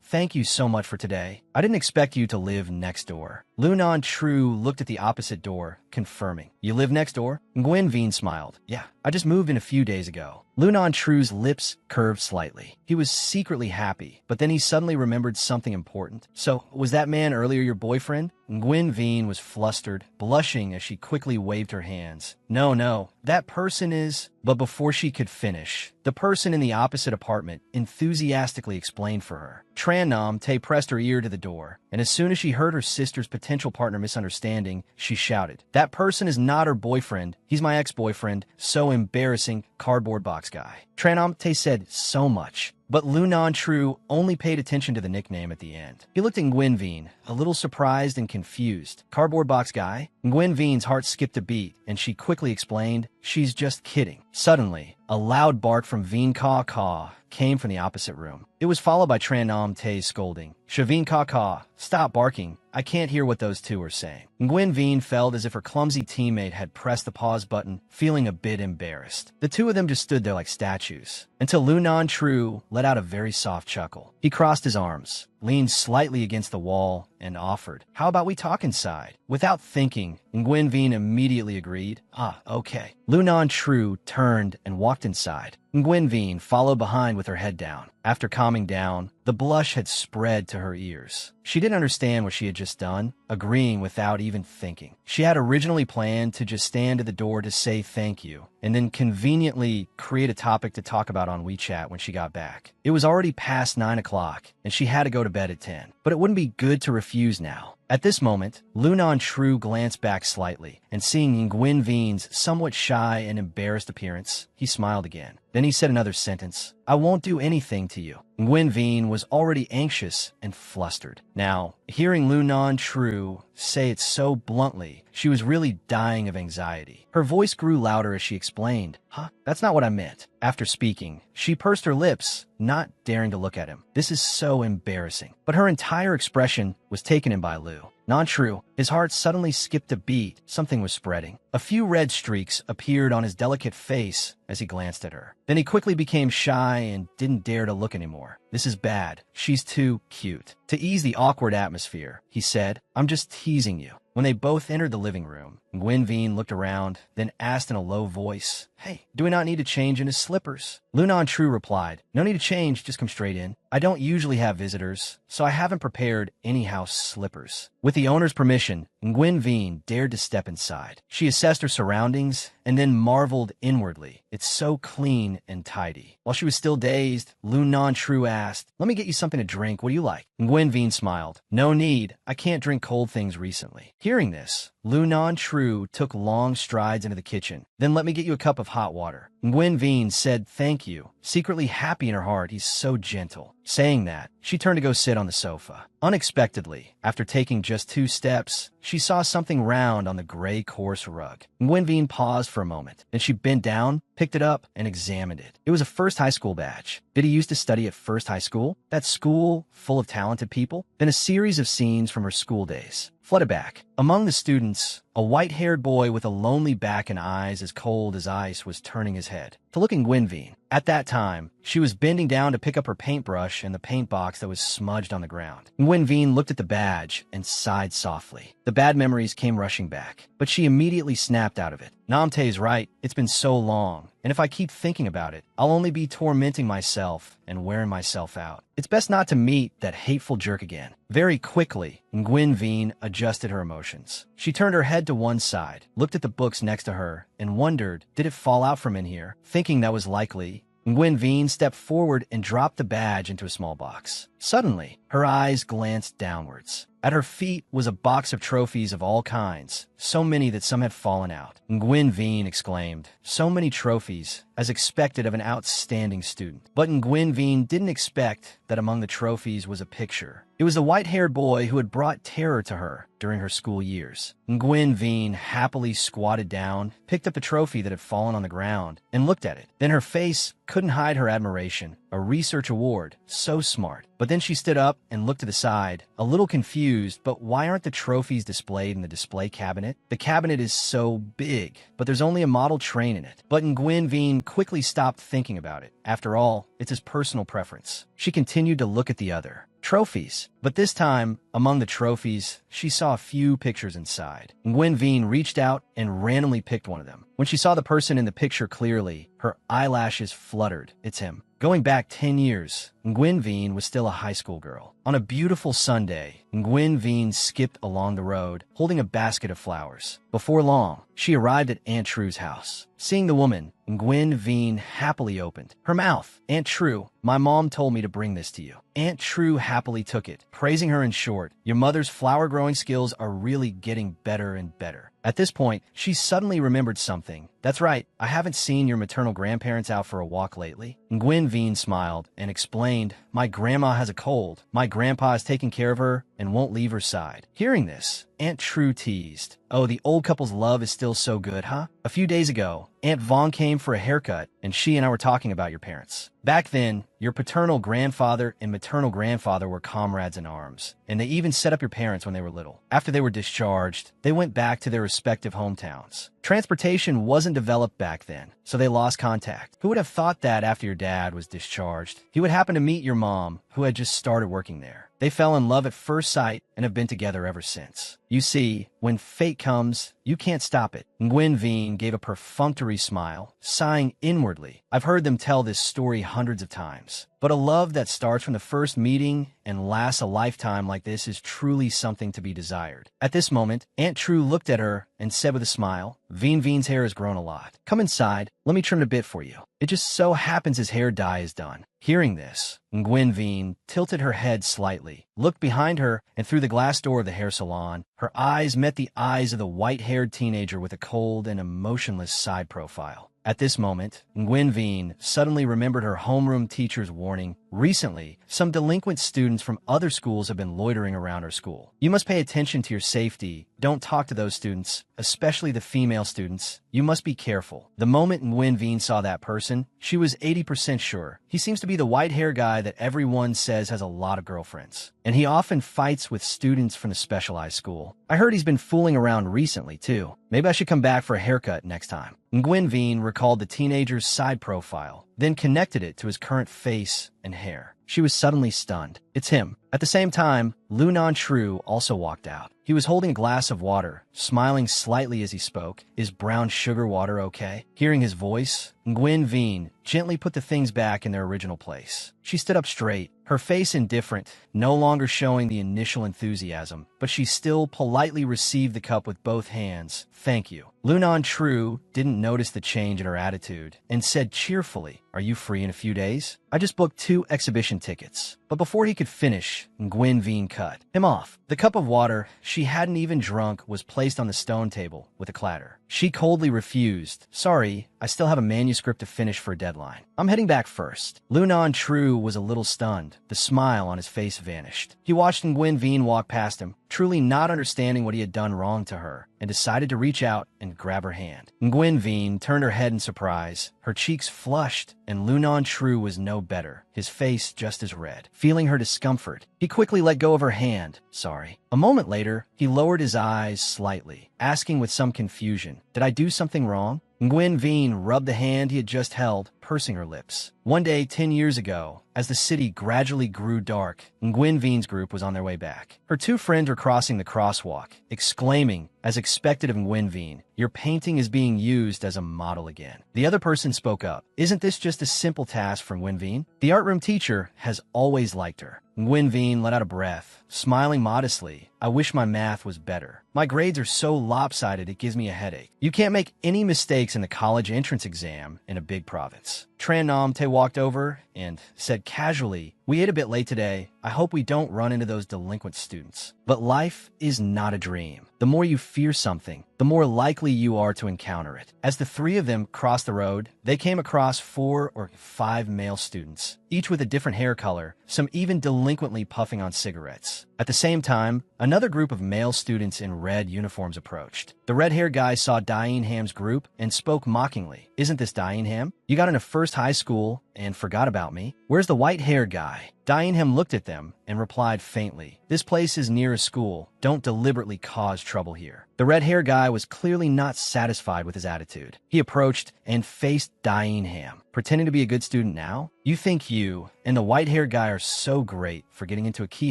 Thank you so much for today. I didn't expect you to live next door. Lu Non Tru looked at the opposite door, confirming. You live next door? Nguyen Veen smiled. Yeah, I just moved in a few days ago. Lu Non Tru's lips curved slightly. He was secretly happy, but then he suddenly remembered something important. So, was that man earlier your boyfriend? Nguyen Veen was flustered, blushing as she quickly waved her hands. No, that person is... But before she could finish, the person in the opposite apartment enthusiastically explained for her. Tran Nam Tae pressed her ear to the door, and as soon as she heard her sister's potential partner misunderstanding, she shouted, That person is not her boyfriend. He's my ex-boyfriend. So embarrassing, cardboard box guy. Tran Nam Tae said so much, but Lu Non Tru only paid attention to the nickname at the end. He looked at Nguyen Veen, a little surprised and confused. Cardboard box guy? Nguyen Veen's heart skipped a beat, and she quickly explained, She's just kidding. Suddenly, a loud bark from Veen Ka Ka came from the opposite room. It was followed by Tran Nam Tae's scolding. Shaveen Ka Ka, stop barking. I can't hear what those two are saying. Nguyen Veen felt as if her clumsy teammate had pressed the pause button, feeling a bit embarrassed. The two of them just stood there like statues, until Lu Non Tru let out a very soft chuckle. He crossed his arms, leaned slightly against the wall, and offered, How about we talk inside? Without thinking, Nguyen Veen immediately agreed. Okay. Lu Non Tru turned and walked inside. Nguyen Veen followed behind with her head down. After calming down, the blush had spread to her ears. She didn't understand what she had just done, agreeing without even thinking. She had originally planned to just stand at the door to say thank you, and then conveniently create a topic to talk about on WeChat when she got back. It was already past 9 o'clock, and she had to go to bed at 10. But it wouldn't be good to refuse now. At this moment, Lunan Tru glanced back slightly, and seeing Nguyen Vin's somewhat shy and embarrassed appearance, he smiled again. Then he said another sentence, "I won't do anything to you." Nguyen Vin was already anxious and flustered. Now, hearing Lunan Tru say it so bluntly, she was really dying of anxiety. Her voice grew louder as she explained, "Huh? That's not what I meant." After speaking, she pursed her lips, not daring to look at him. This is so embarrassing. But her entire expression was taken in by Lu. Non-true, his heart suddenly skipped a beat. Something was spreading. A few red streaks appeared on his delicate face as he glanced at her. Then he quickly became shy and didn't dare to look anymore. "This is bad. She's too cute." To ease the awkward atmosphere, he said, "I'm just teasing you." When they both entered the living room, Nguyen Vin looked around, then asked in a low voice, "Hey, do we not need to change into slippers?" Lunan Tru replied, "No need to change, just come straight in. I don't usually have visitors, so I haven't prepared any house slippers." With the owner's permission, Nguyen Vin dared to step inside. She assessed her surroundings and then marveled inwardly. It's so clean and tidy. While she was still dazed, Lunan Tru asked, "Let me get you something to drink. What do you like?" Nguyen Vin smiled. "No need. I can't drink cold things recently." Hearing this, Lunan Tru took long strides into the kitchen. "Then let me get you a cup of hot water." Nguyen Vin said thank you, secretly happy in her heart. He's so gentle. Saying that, she turned to go sit on the sofa. Unexpectedly, after taking just 2 steps, she saw something round on the gray coarse rug. Nguyen Vin paused for a moment. Then she bent down, picked it up, and examined it. It was a First High School badge. Did he used to study at First High School? That school full of talented people? Then a series of scenes from her school days flooded back. Among the students, a white-haired boy with a lonely back and eyes as cold as ice was turning his head to look at Nguyen Vin. At that time, she was bending down to pick up her paintbrush and the paint box that was smudged on the ground. Nguyen Vin looked at the badge and sighed softly. The bad memories came rushing back, but she immediately snapped out of it. Namtae's right, it's been so long, and if I keep thinking about it, I'll only be tormenting myself and wearing myself out. It's best not to meet that hateful jerk again. Very quickly, Nguyen Vin adjusted her emotions. She turned her head to one side, looked at the books next to her, and wondered, did it fall out from in here? Thinking that was likely, Nguyen Vin stepped forward and dropped the badge into a small box. Suddenly, her eyes glanced downwards. At her feet was a box of trophies of all kinds, so many that some had fallen out. Nguyen Vin exclaimed, "So many trophies, as expected of an outstanding student." But Nguyen Vin didn't expect that among the trophies was a picture. It was the white-haired boy who had brought terror to her during her school years. Nguyen Vin happily squatted down, picked up the trophy that had fallen on the ground, and looked at it. Then her face couldn't hide her admiration. A research award, so smart. But then she stood up and looked to the side, a little confused, but why aren't the trophies displayed in the display cabinet? The cabinet is so big, but there's only a model train in it. But Nguyen Vin quickly stopped thinking about it. After all, it's his personal preference. She continued to look at the other trophies. But this time, among the trophies, she saw a few pictures inside. Nguyen Vin reached out and randomly picked one of them. When she saw the person in the picture clearly, her eyelashes fluttered. It's him. Going back 10 years, Nguyen Vin was still a high school girl. On a beautiful Sunday, Nguyen Vin skipped along the road, holding a basket of flowers. Before long, she arrived at Aunt True's house. Seeing the woman, Nguyen Vin happily opened her mouth. "Aunt True, my mom told me to bring this to you." Aunt True happily took it, praising her in short, "Your mother's flower-growing skills are really getting better and better." At this point, she suddenly remembered something. "That's right, I haven't seen your maternal grandparents out for a walk lately." Nguyen Vin smiled and explained, "My grandma has a cold. My grandpa is taking care of her and won't leave her side." Hearing this, Aunt True teased, "Oh, the old couple's love is still so good, huh? A few days ago, Aunt Vaughn came for a haircut, and she and I were talking about your parents. Back then, your paternal grandfather and maternal grandfather were comrades in arms, and they even set up your parents when they were little. After they were discharged, they went back to their respective hometowns. Transportation wasn't developed back then, so they lost contact. Who would have thought that after your dad was discharged, he would happen to meet your mom, who had just started working there? They fell in love at first sight and have been together ever since. You see, when fate comes, you can't stop it. Nguyen Vien gave a perfunctory smile, sighing inwardly. I've heard them tell this story hundreds of times. But a love that starts from the first meeting and lasts a lifetime like this is truly something to be desired. At this moment, Aunt True looked at her and said with a smile, Vien's hair has grown a lot. Come inside, let me trim it a bit for you. It just so happens his hair dye is done. Hearing this, Nguyen Vien tilted her head slightly, looked behind her, and through the glass door of the hair salon, her eyes met the eyes of the white-haired teenager with a cold and emotionless side profile. At this moment, Nguyen Vien suddenly remembered her homeroom teacher's warning. Recently, some delinquent students from other schools have been loitering around her school. You must pay attention to your safety. Don't talk to those students, especially the female students. You must be careful. The moment Nguyen Vien saw that person, she was 80% sure. He seems to be the white-hair guy that everyone says has a lot of girlfriends. And he often fights with students from the specialized school. I heard he's been fooling around recently, too. Maybe I should come back for a haircut next time. Nguyen Vien recalled the teenager's side profile, then connected it to his current face and hair. She was suddenly stunned. It's him. At the same time, Lu Non-Tru also walked out. He was holding a glass of water, smiling slightly as he spoke. Is brown sugar water okay? Hearing his voice, Nguyen Vien gently put the things back in their original place. She stood up straight, her face indifferent, no longer showing the initial enthusiasm, but she still politely received the cup with both hands. Thank you. Lu Non-Tru didn't notice the change in her attitude and said cheerfully, Are you free in a few days? I just booked 2 exhibition tickets. But before he could finish, Nguyen Vien cut him off. The cup of water she hadn't even drunk was placed on the stone table with a clatter. She coldly refused. Sorry, I still have a manuscript to finish for a deadline. I'm heading back first. Lu Non-Tru was a little stunned. The smile on his face vanished. He watched Nguyen Vien walk past him, truly not understanding what he had done wrong to her, and decided to reach out and grab her hand. Nguyen Vien turned her head in surprise. Her cheeks flushed, and Lu Non-Tru was no better, his face just as red. Feeling her discomfort, he quickly let go of her hand. Sorry. A moment later, he lowered his eyes slightly, asking with some confusion, Did I do something wrong? Nguyen Vien rubbed the hand he had just held, pursing her lips. One day 10 years ago, as the city gradually grew dark, Nguyen Vien's group was on their way back. Her 2 friends were crossing the crosswalk, exclaiming, as expected of Nguyen Vien, Your painting is being used as a model again. The other person spoke up. Isn't this just a simple task for Nguyen Vien? The art room teacher has always liked her. Nguyen Vien let out a breath, smiling modestly. I wish my math was better. My grades are so lopsided it gives me a headache. You can't make any mistakes in the college entrance exam in a big province. Tran Nam Te walked over and said casually, We ate a bit late today. I hope we don't run into those delinquent students. But life is not a dream. The more you fear something, the more likely you are to encounter it. As the 3 of them crossed the road, they came across 4 or 5 male students, each with a different hair color, some even delinquently puffing on cigarettes. At the same time, another group of male students in red uniforms approached. The red-haired guy saw Diane Ham's group and spoke mockingly. Isn't this Diane Ham? You got into first high school and forgot about me? Where's the white-haired guy? Diane Ham looked at them and replied faintly, This place is near a school. Don't deliberately cause trouble here. The red-haired guy was clearly not satisfied with his attitude. He approached and faced Diane Ham. Pretending to be a good student now? You think you and the white-haired guy are so great for getting into a key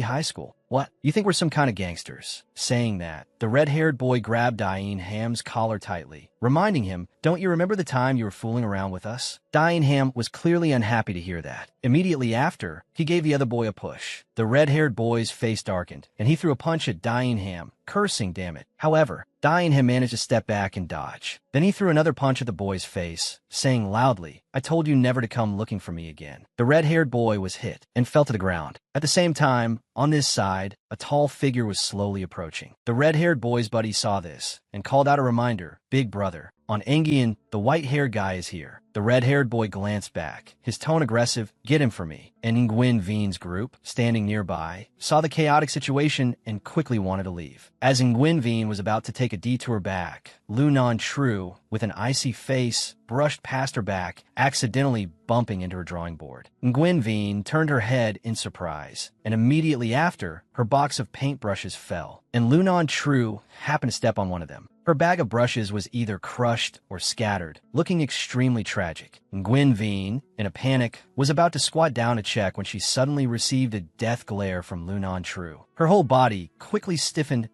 high school. What? You think we're some kind of gangsters? Saying that, the red-haired boy grabbed Diane Ham's collar tightly, reminding him, Don't you remember the time you were fooling around with us? Diane Ham was clearly unhappy to hear that. Immediately after, he gave the other boy a push. The red-haired boy's face darkened, and he threw a punch at Diane Ham, cursing, damn it. However, Diane Ham managed to step back and dodge. Then he threw another punch at the boy's face, saying loudly, I told you never to come looking for me again. The red-haired boy was hit and fell to the ground. At the same time, on this side, a tall figure was slowly approaching. The red-haired boy's buddy saw this and called out a reminder, Big brother. On Angian, the white-haired guy is here. The red-haired boy glanced back, his tone aggressive, Get him for me. And Nguyen Vien's group, standing nearby, saw the chaotic situation and quickly wanted to leave. As Nguyen Vien was about to take a detour back, Lu Non-Tru, with an icy face, brushed past her back, accidentally bumping into her drawing board. Nguyen Vien turned her head in surprise, and immediately after, her box of paintbrushes fell, and Lu Non-Tru happened to step on one of them. Her bag of brushes was either crushed or scattered, looking extremely tragic. Nguyen Vien, in a panic, was about to squat down to check when she suddenly received a death glare from Lu Non-Tru. Her whole body quickly stiffened.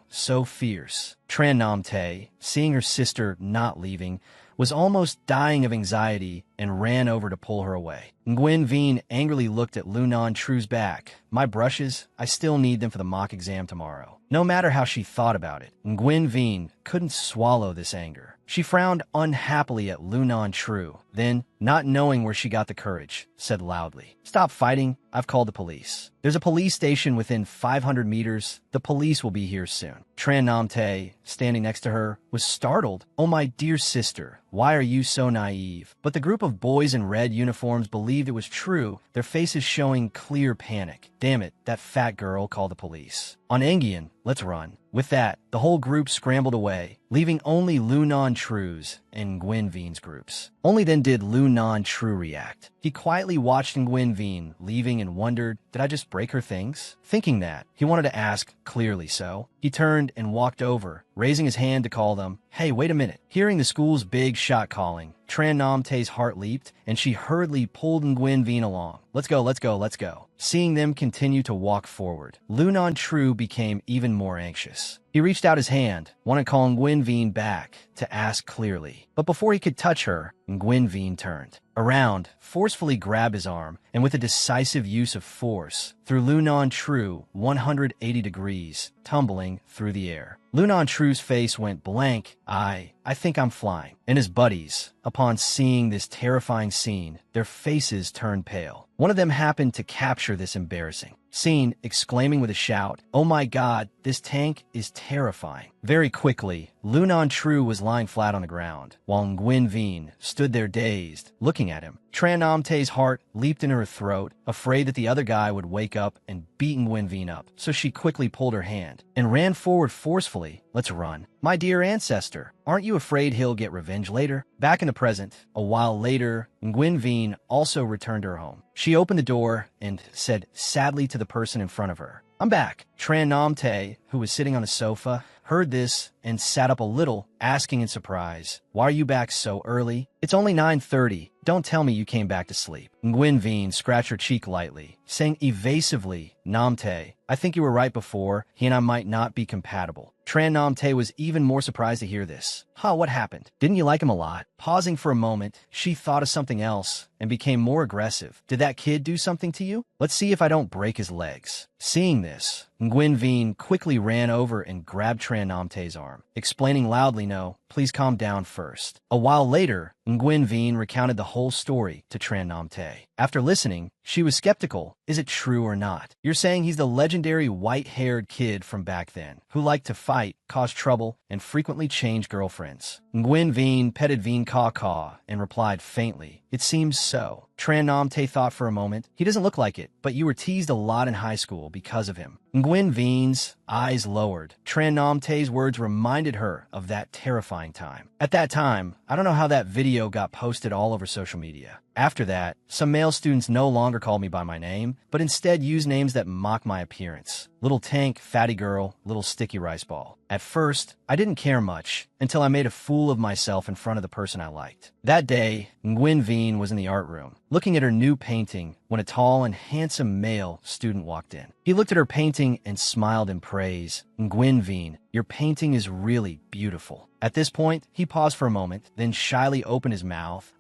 So fierce. Tran Nam Tae, seeing her sister not leaving, was almost dying of anxiety and ran over to pull her away. Nguyen Vien angrily looked at Lu Non Tru's back. My brushes, I still need them for the mock exam tomorrow. No matter how she thought about it, Nguyen Vien couldn't swallow this anger. She frowned unhappily at Lu Non Tru, then, not knowing where she got the courage, said loudly, "Stop fighting, I've called the police. There's a police station within 500 meters. The police will be here soon." Tran Nam Tae, standing next to her, was startled. "Oh my dear sister, why are you so naive?" But the group of boys in red uniforms believed it was true, their faces showing clear panic. "Damn it, that fat girl called the police. On Engian, let's run." With that, the whole group scrambled away, leaving only Lu Non Tru's and Nguyen Vien's groups. Only then did Lu Non Tru react. He quietly watched Nguyen Vien leaving and wondered, did I just break her things? Thinking that, he wanted to ask, clearly so. He turned and walked over, raising his hand to call them, "Hey, wait a minute." Hearing the school's big shot calling, Tran Nam Tae's heart leaped, and she hurriedly pulled Nguyen Vien along. "Let's go, let's go, let's go." Seeing them continue to walk forward, Lu Non Tru became even more anxious. He reached out his hand, wanted to call Nguyen Vien back, to ask clearly. But before he could touch her, Nguyen Vien turned around, forcefully grabbed his arm, and with a decisive use of force, threw Lu Non Tru 180 degrees, tumbling through the air. Lu Non Tru's face went blank. I think I'm flying. And his buddies, upon seeing this terrifying scene, their faces turned pale. One of them happened to capture this embarrassing scene, exclaiming with a shout, "Oh my god, this tank is terrifying." Very quickly, Lu Non Tru was lying flat on the ground, while Nguyen Vien stood there dazed, looking at him. Tran Nam Tae's heart leaped in her throat, afraid that the other guy would wake up and beat Nguyen Vien up, so she quickly pulled her hand and ran forward forcefully. "Let's run. My dear ancestor, aren't you afraid he'll get revenge later?" Back in the present, a while later, Nguyen Vien also returned to her home. She opened the door and said sadly to the person in front of her, "I'm back." Tran Nam Tae, who was sitting on a sofa, heard this and sat up a little, asking in surprise, "Why are you back so early? It's only 9:30. Don't tell me you came back to sleep." Nguyen Vien scratched her cheek lightly, saying evasively, "Nam Tae, I think you were right before. He and I might not be compatible." Tran Nam Tae was even more surprised to hear this. What happened? Didn't you like him a lot? Pausing for a moment, she thought of something else and became more aggressive. "Did that kid do something to you? Let's see if I don't break his legs." Seeing this, Nguyen Vien quickly ran over and grabbed Tran Nam Tae's arm, explaining loudly, "No, please calm down first." A while later, Nguyen Vien recounted the whole story to Tran Nam Tae. After listening, she was skeptical. "Is it true or not? You're saying he's the legendary white-haired kid from back then, who liked to fight, cause trouble, and frequently change girlfriends?" Nguyen Vien petted Vien Caw and replied faintly, "It seems so." Tran Nam Tae thought for a moment. "He doesn't look like it, but you were teased a lot in high school because of him." Nguyen Vien's eyes lowered. Tran Nam Tae's words reminded her of that terrifying time. At that time, I don't know how that video got posted all over social media. After that, some male students no longer called me by my name, but instead used names that mock my appearance. Little Tank, Fatty Girl, Little Sticky Rice Ball. At first, I didn't care much until I made a fool of myself in front of the person I liked. That day, Nguyen Vien was in the art room, looking at her new painting when a tall and handsome male student walked in. He looked at her painting and smiled in praise. "Nguyen Vien, your painting is really beautiful." At this point, he paused for a moment, then shyly opened his mouth.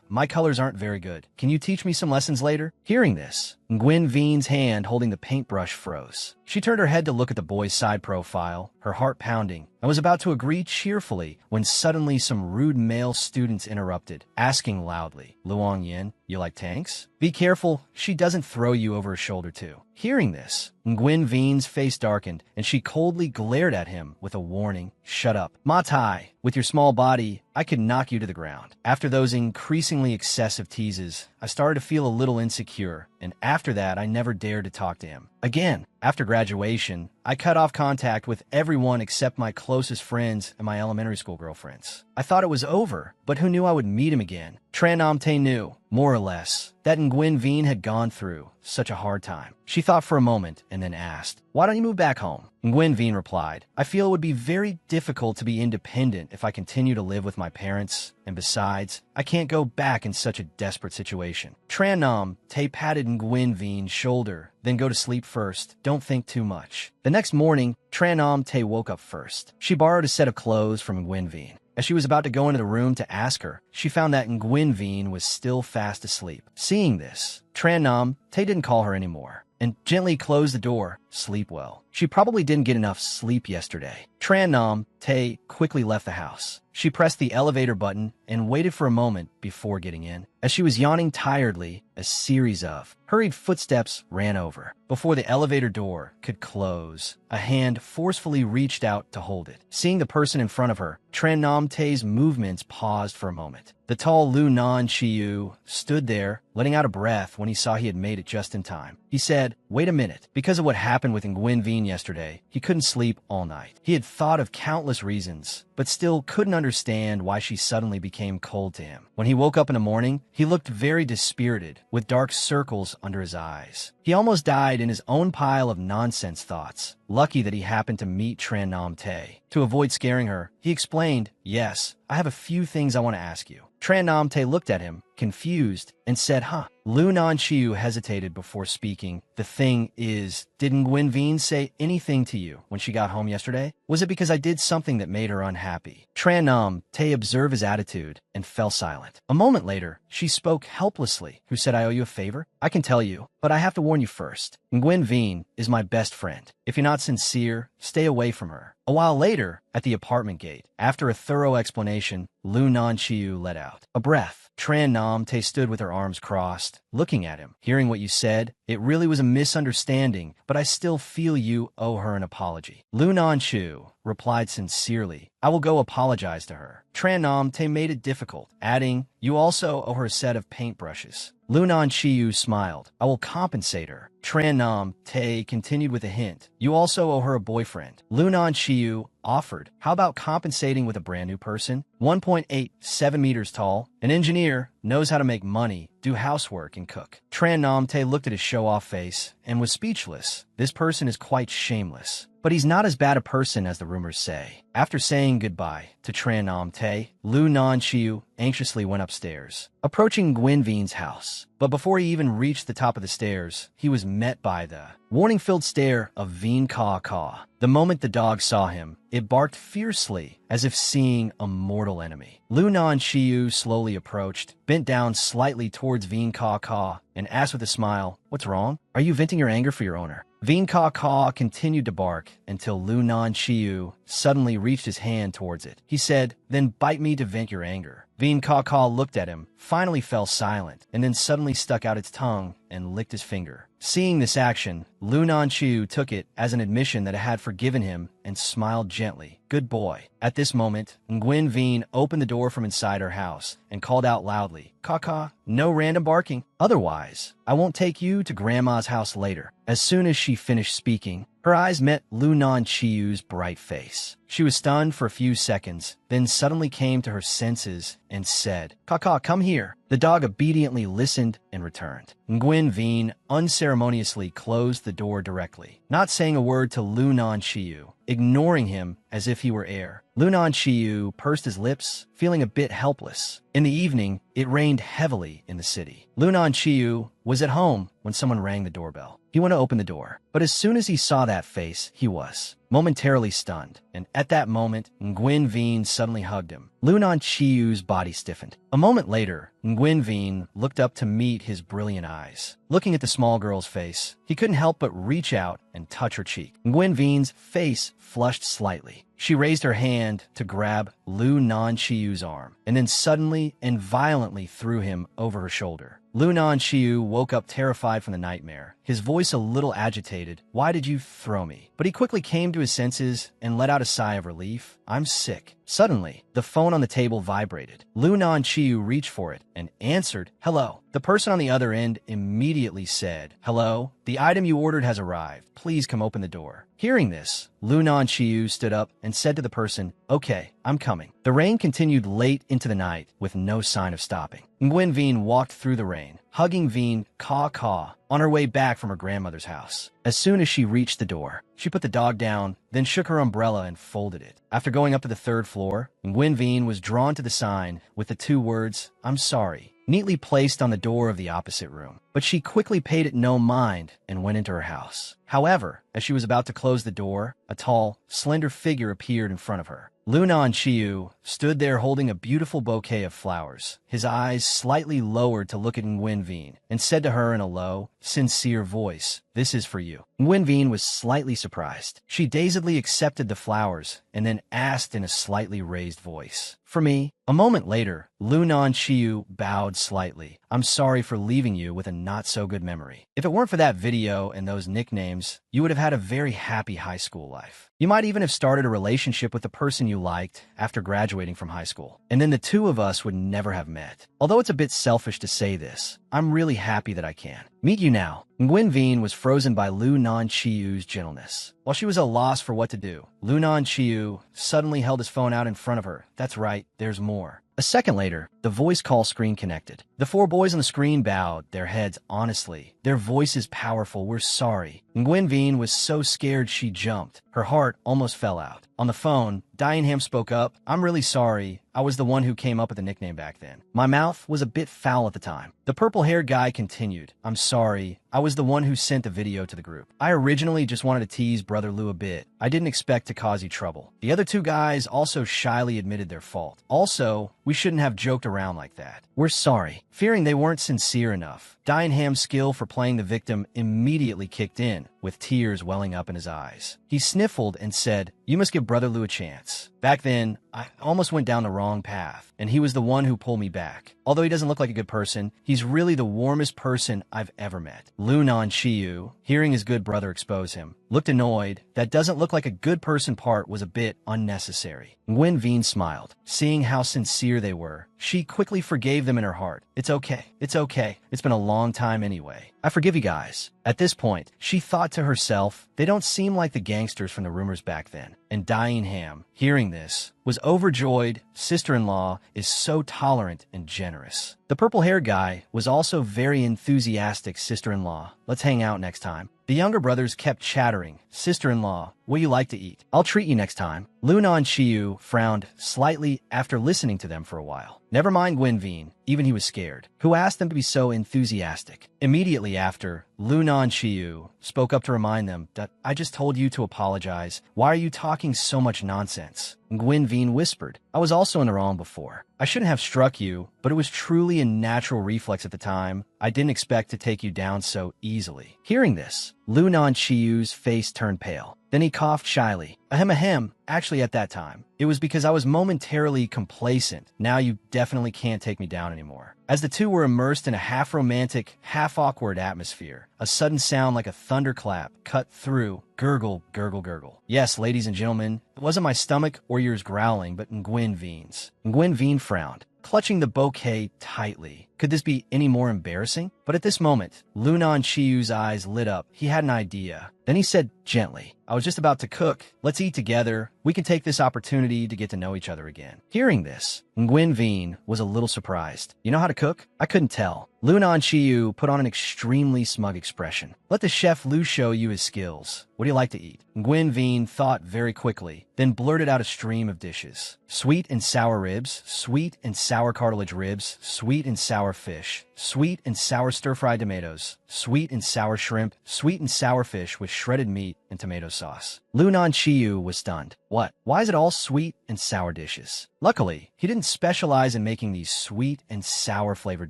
My colors aren't very good. Can you teach me some lessons later?" Hearing this, Nguyen Vien's hand holding the paintbrush froze. She turned her head to look at the boy's side profile, her heart pounding, and was about to agree cheerfully when suddenly some rude male students interrupted, asking loudly, "Luong Yin, you like tanks? Be careful, she doesn't throw you over her shoulder too." Hearing this, Nguyen Vien's face darkened, and she coldly glared at him with a warning, "Shut up. Ma Tai, with your small body, I could knock you to the ground." After those increasingly excessive teases, I started to feel a little insecure, and after that I never dared to talk to him again. After graduation, I cut off contact with everyone except my closest friends and my elementary school girlfriends. I thought it was over, but who knew I would meet him again? Tran Nam Tae knew, more or less, that Nguyen Vien had gone through such a hard time. She thought for a moment and then asked, "Why don't you move back home? Nguyen Vien replied, I feel it would be very difficult to be independent if I continue to live with my parents, and besides, I can't go back in such a desperate situation. Tran Nam Tay patted Nguyen Vien's shoulder, then go to sleep first. Don't think too much. The next morning, Tran Nam Tay woke up first. She borrowed a set of clothes from Nguyen Vien. As she was about to go into the room to ask her, she found that Nguyen Vien was still fast asleep. Seeing this, Tran Nam Tay didn't call her anymore and gently closed the door. Sleep well. She probably didn't get enough sleep yesterday. Tran Nam Tay quickly left the house. She pressed the elevator button and waited for a moment before getting in. As she was yawning tiredly, a series of hurried footsteps ran over. Before the elevator door could close, a hand forcefully reached out to hold it. Seeing the person in front of her, Tran Nam Tay's movements paused for a moment. The tall Lu Nan Chiu stood there, letting out a breath when he saw he had made it just in time. He said, wait a minute. Because of what happened with Nguyen Vien yesterday, he couldn't sleep all night. He had thought of countless reasons, but still couldn't understand why she suddenly became cold to him. When he woke up in the morning, he looked very dispirited, with dark circles under his eyes. He almost died in his own pile of nonsense thoughts. Lucky that he happened to meet Tran Nam Tay. To avoid scaring her, he explained, yes, I have a few things I want to ask you. Tran Nam Tay looked at him, confused, and said, huh. Lu Nan Chiu hesitated before speaking. The thing is, did Nguyen Vien say anything to you when she got home yesterday? Was it because I did something that made her unhappy? Tran Nam Tay observed his attitude and fell silent. A moment later, she spoke helplessly. Who said I owe you a favor? I can tell you, but I have to warn you first. Nguyen Vien is my best friend. If you're not sincere, stay away from her. A while later, at the apartment gate, after a thorough explanation, Lu Nan Chiu let out a breath. Tran Nam Tay stood with her arms crossed, looking at him. Hearing what you said, it really was a misunderstanding, but I still feel you owe her an apology. Lu Nan Chiu replied sincerely, I will go apologize to her. Tran Nam Tay made it difficult, adding, you also owe her a set of paintbrushes. Lu Nan Chiu smiled. I will compensate her. Tran Nam Tay continued with a hint. You also owe her a boyfriend. Lu Nan Chiu offered. How about compensating with a brand new person? 1.87 meters tall, an engineer, knows how to make money, do housework, and cook. Tran Nam Tay looked at his show-off face and was speechless. This person is quite shameless. But he's not as bad a person as the rumors say. After saying goodbye to Tran Nam Tay, Lu Nan Chiu anxiously went upstairs, approaching Nguyen Vien's house. But before he even reached the top of the stairs, he was met by the warning-filled stare of Vien Ka Ka. The moment the dog saw him, it barked fiercely, as if seeing a mortal enemy. Lu Nan Chiu slowly approached, bent down slightly towards Vien Ka Ka, and asked with a smile, what's wrong? Are you venting your anger for your owner? Vien Ka Ka continued to bark until Lu Nan Chiu suddenly reached his hand towards it. He said, then bite me to vent your anger. Vien Ka Ka looked at him, finally fell silent, and then suddenly stuck out its tongue and licked his finger. Seeing this action, Lu Nan Chiu took it as an admission that it had forgiven him and smiled gently. Good boy. At this moment, Nguyen Vien opened the door from inside her house and called out loudly, Ka, no random barking. Otherwise, I won't take you to Grandma's house later. As soon as she finished speaking, her eyes met Lu Nan Chiu's bright face. She was stunned for a few seconds, then suddenly came to her senses and said, Ka, come here. The dog obediently listened and returned. Nguyen Vien unceremoniously closed the door directly, not saying a word to Lu Nan Chiu, ignoring him as if he were air. Lu Nan Chiu pursed his lips, feeling a bit helpless. In the evening, it rained heavily in the city. Lu Nan Chiu was at home when someone rang the doorbell. He went to open the door, but as soon as he saw that face, he was momentarily stunned, and at that moment, Nguyen Vien suddenly hugged him. Lu Nan Chiu's body stiffened. A moment later, Nguyen Vien looked up to meet his brilliant eyes. Looking at the small girl's face, he couldn't help but reach out and touch her cheek. Nguyen Vien's face flushed slightly. She raised her hand to grab Lu Nan Chiu's arm, and then suddenly and violently threw him over her shoulder. Lu Nan Chiu woke up terrified from the nightmare, his voice a little agitated. Why did you throw me? But he quickly came to his senses and let out a sigh of relief. I'm sick. Suddenly, the phone on the table vibrated. Lu Nan Chiu reached for it and answered, hello. The person on the other end immediately said, hello, the item you ordered has arrived. Please come open the door. Hearing this, Lu Nan Chiu stood up and said to the person, okay, I'm coming. The rain continued late into the night with no sign of stopping. Nguyen Vien walked through the rain, hugging Veen caw-caw on her way back from her grandmother's house. As soon as she reached the door, she put the dog down, then shook her umbrella and folded it. After going up to the third floor, Nguyen Veen was drawn to the sign with the two words, "I'm sorry," neatly placed on the door of the opposite room. But she quickly paid it no mind and went into her house. However, as she was about to close the door, a tall, slender figure appeared in front of her. Lunan Chiu stood there holding a beautiful bouquet of flowers, his eyes slightly lowered to look at Nguyen Veen, and said to her in a low, sincere voice, "This is for you." Nguyen Veen was slightly surprised. She dazedly accepted the flowers and then asked in a slightly raised voice, "For me?" A moment later, Lunan Chiu bowed slightly. "I'm sorry for leaving you with a not-so-good memory. If it weren't for that video and those nicknames, you would have had a very happy high school life. You might even have started a relationship with the person you liked after graduating from high school. And then the two of us would never have met. Although it's a bit selfish to say this, I'm really happy that I can meet you now." Nguyen Veen was frozen by Lunan Chiu's gentleness. While she was at a loss for what to do, Lunan Chiu suddenly held his phone out in front of her. "That's right, there's more." A second later, the voice call screen connected. The four boys on the screen bowed their heads honestly. Their voices powerful. "We're sorry." Nguyen Veen was so scared she jumped. Her heart almost fell out. On the phone, Diane spoke up. "I'm really sorry. I was the one who came up with the nickname back then. My mouth was a bit foul at the time." The purple-haired guy continued, "I'm sorry. I was the one who sent the video to the group. I originally just wanted to tease Brother Lou a bit. I didn't expect to cause you trouble." The other two guys also shyly admitted their fault. "Also, we shouldn't have joked around like that. We're sorry." Fearing they weren't sincere enough, Diane Ham's skill for playing the victim immediately kicked in, with tears welling up in his eyes. He sniffled and said, "You must give Brother Lou a chance. Back then, I almost went down the wrong path, and he was the one who pulled me back. Although he doesn't look like a good person, he's really the warmest person I've ever met." Lunan Chiu, hearing his good brother expose him, looked annoyed. That "doesn't look like a good person" part was a bit unnecessary. Nguyen Veen smiled. Seeing how sincere they were, she quickly forgave them in her heart. "It's okay. It's okay. It's been a long time anyway. I forgive you guys." At this point, she thought to herself, they don't seem like the gangsters from the rumors back then. And Diane Ham, hearing this, was overjoyed. Sister-in-law is so tolerant and generous. The purple-haired guy was also very enthusiastic. "Sister-in-law, let's hang out next time." The younger brothers kept chattering. "Sister-in-law, what do you like to eat? I'll treat you next time." Lunan Chiu frowned slightly after listening to them for a while. Never mind Nguyen Veen, even he was scared. Who asked them to be so enthusiastic? Immediately after, Lunan Chiu spoke up to remind them that, "I just told you to apologize. Why are you talking so much nonsense?" Nguyen Veen whispered, "I was also in the wrong before. I shouldn't have struck you, but it was truly a natural reflex at the time. I didn't expect to take you down so easily." Hearing this, Lunan Chiu's face turned pale. Then he coughed shyly. "Ahem ahem. Actually, at that time, it was because I was momentarily complacent. Now you definitely can't take me down anymore." As the two were immersed in a half-romantic, half-awkward atmosphere, a sudden sound like a thunderclap cut through. Gurgle, gurgle, gurgle. Yes, ladies and gentlemen, it wasn't my stomach or yours growling, but Nguyen Veen's. Nguyen Veen frowned, clutching the bouquet tightly. Could this be any more embarrassing? But at this moment, Lunan Chiu's eyes lit up. He had an idea. Then he said gently, "I was just about to cook. Let's eat together. We can take this opportunity to get to know each other again." Hearing this, Nguyen Veen was a little surprised. "You know how to cook?" "I couldn't tell." Lunan Chiu put on an extremely smug expression. "Let the chef Lu show you his skills. What do you like to eat?" Nguyen Veen thought very quickly, then blurted out a stream of dishes. Sweet and sour ribs, sweet and sour cartilage ribs, sweet and sour fish, sweet and sour stir-fried tomatoes, sweet and sour shrimp, sweet and sour fish with shredded meat and tomato sauce. Lunan Chiu was stunned. What? Why is it all sweet and sour dishes? Luckily, he didn't specialize in making these sweet and sour flavored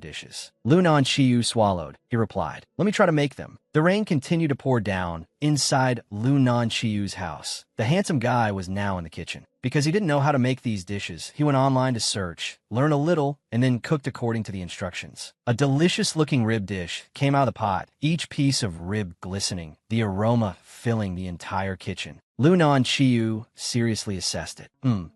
dishes. Lunan Chiu swallowed. He replied, "Let me try to make them." The rain continued to pour down inside Lunan Chiu's house. The handsome guy was now in the kitchen. Because he didn't know how to make these dishes, he went online to search, learn a little, and then cooked according to the instructions. A delicious-looking rib dish came out of the pot, each piece of rib glistening, the aroma filling the entire kitchen. Lunan Chiu seriously assessed it.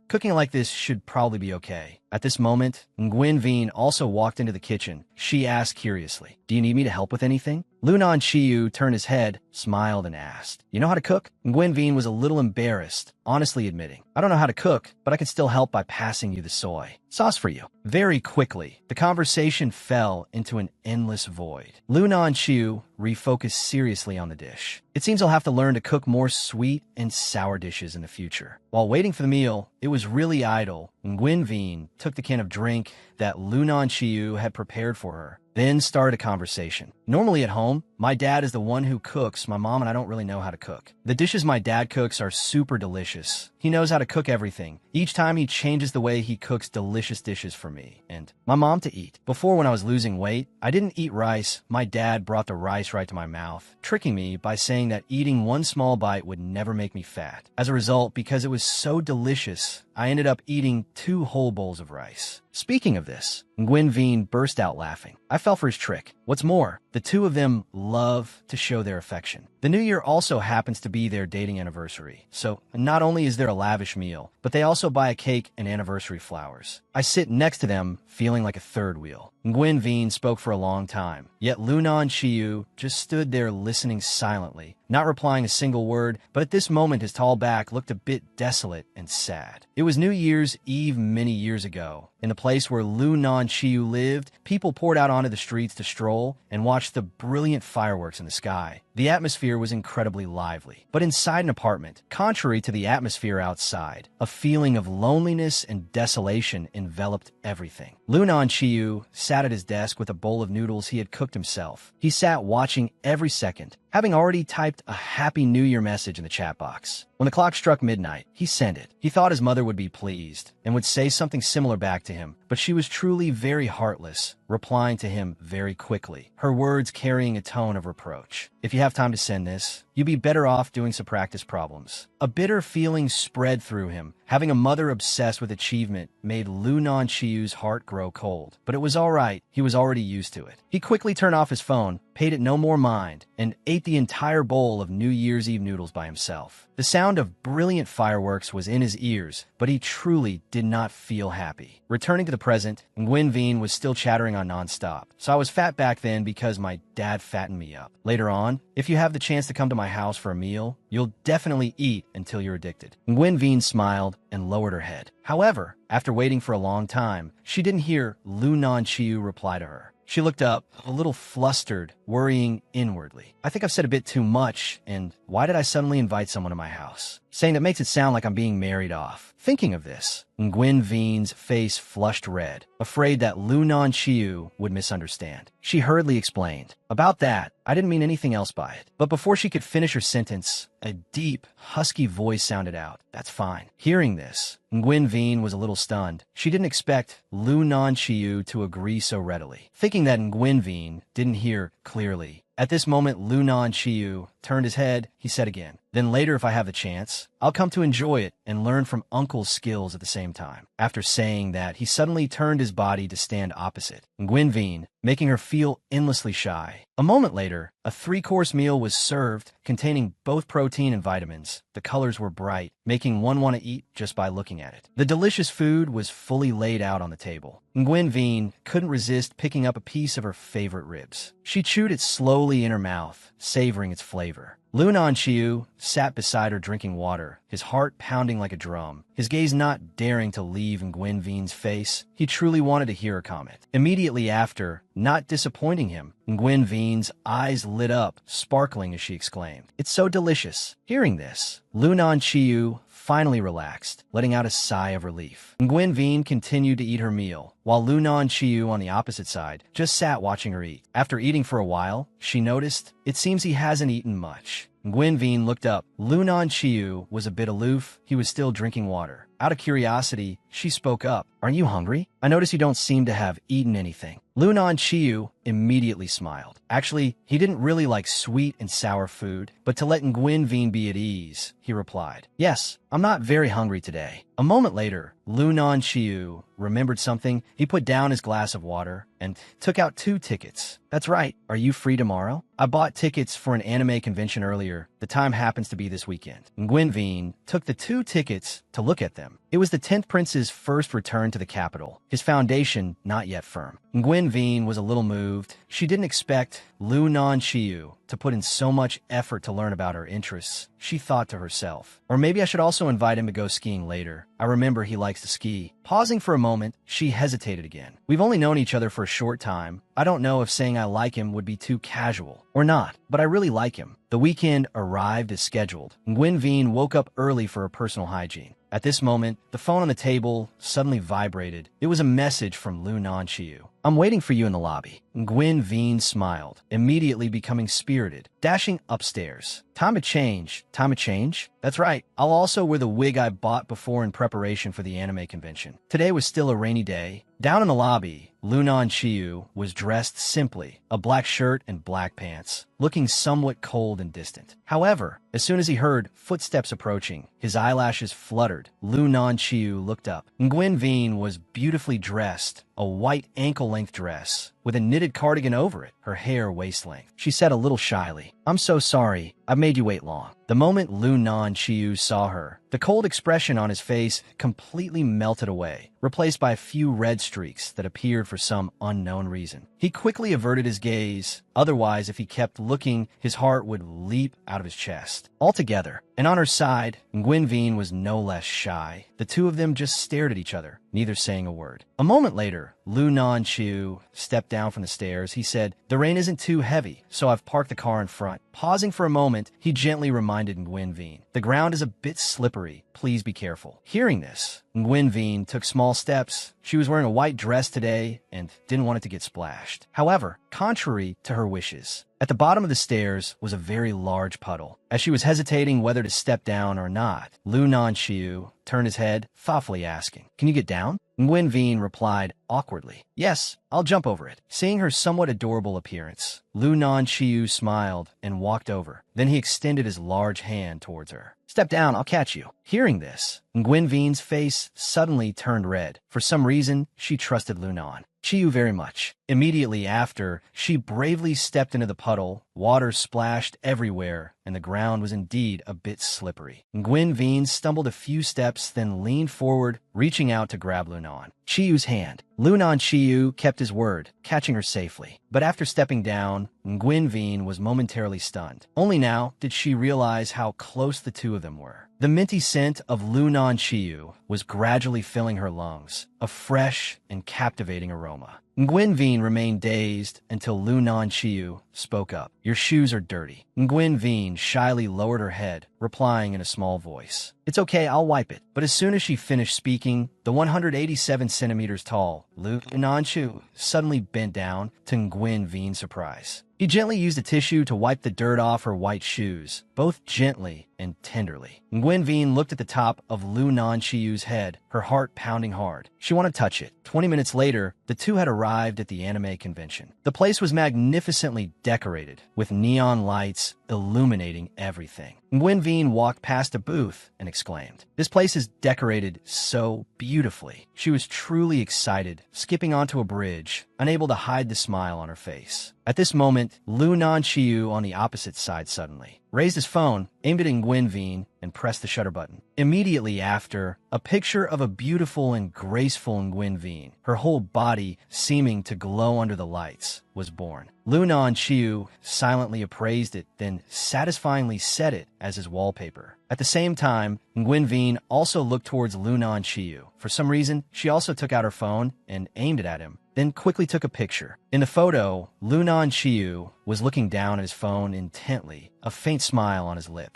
Cooking like this should probably be okay. At this moment, Nguyen Vien also walked into the kitchen. She asked curiously, "Do you need me to help with anything?" Lunan Chiu turned his head, smiled, and asked, "You know how to cook?" Nguyen Vien was a little embarrassed, honestly admitting, "I don't know how to cook, but I can still help by passing you the soy sauce for you." Very quickly, the conversation fell into an endless void. Lunan Chiu refocused seriously on the dish. "It seems I'll have to learn to cook more sweet and sour dishes in the future." While waiting for the meal, it was really idle. Nguyen Vien took the can of drink that Lunan Chiu had prepared for her, then started a conversation. "Normally at home, my dad is the one who cooks. My mom and I don't really know how to cook. The dishes my dad cooks are super delicious. He knows how to cook everything. Each time he changes the way he cooks delicious dishes for me and my mom to eat. Before, when I was losing weight, I didn't eat rice. My dad brought the rice right to my mouth, tricking me by saying that eating one small bite would never make me fat. As a result, because it was so delicious, I ended up eating 2 whole bowls of rice." Speaking of this, Nguyen Vien burst out laughing. I fell for his trick. What's more, the two of them love to show their affection. The new year also happens to be their dating anniversary, so not only is there a lavish meal, but they also buy a cake and anniversary flowers. I sit next to them, feeling like a third wheel. Nguyen Vien spoke for a long time, yet Lunan Chiu just stood there listening silently, not replying a single word, but at this moment his tall back looked a bit desolate and sad. It was New Year's Eve many years ago. In the place where Lunan Chiu lived, people poured out onto the streets to stroll and watch the brilliant fireworks in the sky. The atmosphere was incredibly lively. But inside an apartment, contrary to the atmosphere outside, a feeling of loneliness and desolation enveloped everything. Lunan Chiu sat at his desk with a bowl of noodles he had cooked himself. He sat watching every second, having already typed a Happy New Year message in the chat box. When the clock struck midnight, he sent it. He thought his mother would be pleased and would say something similar back to him, but she was truly very heartless, replying to him very quickly, her words carrying a tone of reproach. "If you have time to send this, you'd be better off doing some practice problems." A bitter feeling spread through him. Having a mother obsessed with achievement made Lunan Chiu's heart grow cold. But it was all right. He was already used to it. He quickly turned off his phone, paid it no more mind, and ate the entire bowl of New Year's Eve noodles by himself. The sound of brilliant fireworks was in his ears, but he truly did not feel happy. Returning to the present, Nguyen Vien was still chattering on nonstop. "So I was fat back then because my dad fattened me up. Later on, if you have the chance to come to my house for a meal, you'll definitely eat until you're addicted." Nguyen Vien smiled and lowered her head. However, after waiting for a long time, she didn't hear Lunan Chiu reply to her. She looked up, a little flustered, worrying inwardly. "I think I've said a bit too much, and why did I suddenly invite someone to my house? Saying that makes it sound like I'm being married off." Thinking of this, Nguyen Vien's face flushed red, afraid that Lunan Chiu would misunderstand. She hurriedly explained, "About that, I didn't mean anything else by it." But before she could finish her sentence, a deep, husky voice sounded out, "That's fine." Hearing this, Nguyen Vien was a little stunned. She didn't expect Lunan Chiu to agree so readily. Thinking that Nguyen Vien didn't hear clearly, at this moment Lunan Chiu turned his head, he said again, "Then later if I have the chance, I'll come to enjoy it and learn from Uncle's skills at the same time." After saying that, he suddenly turned his body to stand opposite Nguyen Vien, making her feel endlessly shy. A moment later, a 3-course meal was served, containing both protein and vitamins. The colors were bright, making one want to eat just by looking at it. The delicious food was fully laid out on the table. Nguyen Vien couldn't resist picking up a piece of her favorite ribs. She chewed it slowly in her mouth, savoring its flavor. Lunan Chiu sat beside her drinking water, his heart pounding like a drum, his gaze not daring to leave Nguyen Vien's face. He truly wanted to hear her comment. Immediately after, not disappointing him, Nguyen Vien's eyes lit up, sparkling as she exclaimed, "It's so delicious." Hearing this, Lunan Chiu finally relaxed, letting out a sigh of relief. Nguyen Vien continued to eat her meal, while Lunan Chiu on the opposite side just sat watching her eat. After eating for a while, she noticed, "It seems he hasn't eaten much." Nguyen Vien looked up. Lunan Chiu was a bit aloof. He was still drinking water. Out of curiosity, she spoke up, "Aren't you hungry? I notice you don't seem to have eaten anything." Lunan Chiu immediately smiled. Actually, he didn't really like sweet and sour food, but to let Nguyen Vien be at ease, he replied, "Yes, I'm not very hungry today." A moment later, Lunan Chiu remembered something. He put down his glass of water and took out 2 tickets. That's right. Are you free tomorrow? I bought tickets for an anime convention earlier. The time happens to be this weekend. Nguyen took the 2 tickets to look at them. It was the 10th prince's first return to the capital, his foundation not yet firm. Nguyen was a little moved. She didn't expect Lu Nanqiu to put in so much effort to learn about her interests. She thought to herself, or maybe I should also invite him to go skiing later. I remember he likes to ski. Pausing for a moment, she hesitated again. We've only known each other for a short time. I don't know if saying I like him would be too casual or not, but I really like him. The weekend arrived as scheduled. Nguyen woke up early for her personal hygiene. At this moment, the phone on the table suddenly vibrated. It was a message from Lu Nanqiu. I'm waiting for you in the lobby. Nguyen smiled, immediately becoming spirited, dashing upstairs. Time to change. Time to change? That's right. I'll also wear the wig I bought before in preparation for the anime convention. Today was still a rainy day. Down in the lobby, Lu Nanqiu was dressed simply, a black shirt and black pants, looking somewhat cold and distant. However, as soon as he heard footsteps approaching, his eyelashes fluttered. Lu Nanqiu looked up. Nguyen was beautifully dressed, a white ankle-length dress, with a knitted cardigan over it, her hair waist-length. She said a little shyly, I'm so sorry, I've made you wait long. The moment Lu Nanqiu saw her, the cold expression on his face completely melted away, replaced by a few red streaks that appeared for some unknown reason. He quickly averted his gaze, otherwise if he kept looking, his heart would leap out of his chest. Altogether, and on her side, Nguyen was no less shy. The two of them just stared at each other, neither saying a word. A moment later, Lu Nanqiu stepped down from the stairs. He said, the rain isn't too heavy, so I've parked the car in front. Pausing for a moment, he gently reminded Nguyen, the ground is a bit slippery. Please be careful. Hearing this, Nguyen took small steps. She was wearing a white dress today and didn't want it to get splashed. However, contrary to her wishes, at the bottom of the stairs was a very large puddle. As she was hesitating whether to step down or not, Lu Nanqiu turned his head, thoughtfully asking, can you get down? Nguyen replied awkwardly, yes, I'll jump over it. Seeing her somewhat adorable appearance, Lu Nanqiu smiled and walked over. Then he extended his large hand towards her. Step down, I'll catch you. Hearing this, Nguyen's face suddenly turned red. For some reason, she trusted Lu Nanqiu very much. Immediately after, she bravely stepped into the puddle. Water splashed everywhere, and the ground was indeed a bit slippery. Nguyen stumbled a few steps, then leaned forward, reaching out to grab Lu Nanqiu's hand. Lu Nanqiu kept his word, catching her safely. But after stepping down, Nguyen was momentarily stunned. Only now did she realize how close the two of them were. The minty scent of Lu Nanqiu was gradually filling her lungs, a fresh and captivating aroma. Nguyen remained dazed until Lu Nanqiu spoke up. Your shoes are dirty. Nguyen shyly lowered her head, replying in a small voice. It's okay, I'll wipe it. But as soon as she finished speaking, the 187 centimeters tall Lu Nanqiu suddenly bent down to Nguyen's surprise. He gently used a tissue to wipe the dirt off her white shoes, both gently and tenderly. Nguyen looked at the top of Lu Nanqiu's head, her heart pounding hard. She wanted to touch it. 20 minutes later, the two had arrived at the anime convention. The place was magnificently decorated, with neon lights illuminating everything. Nguyen walked past a booth and exclaimed, this place is decorated so beautifully. She was truly excited, skipping onto a bridge, unable to hide the smile on her face. At this moment, Lu Nanqiu on the opposite side suddenly raised his phone, aimed it at Nguyen, and pressed the shutter button. Immediately after, a picture of a beautiful and graceful Nguyen, her whole body seeming to glow under the lights, was born. Lu Nanqiu silently appraised it, then satisfyingly set it as his wallpaper. At the same time, Nguyen also looked towards Lu Nanqiu. For some reason, she also took out her phone and aimed it at him, then quickly took a picture. In the photo, Lu Nanqiu was looking down at his phone intently, a faint smile on his lips.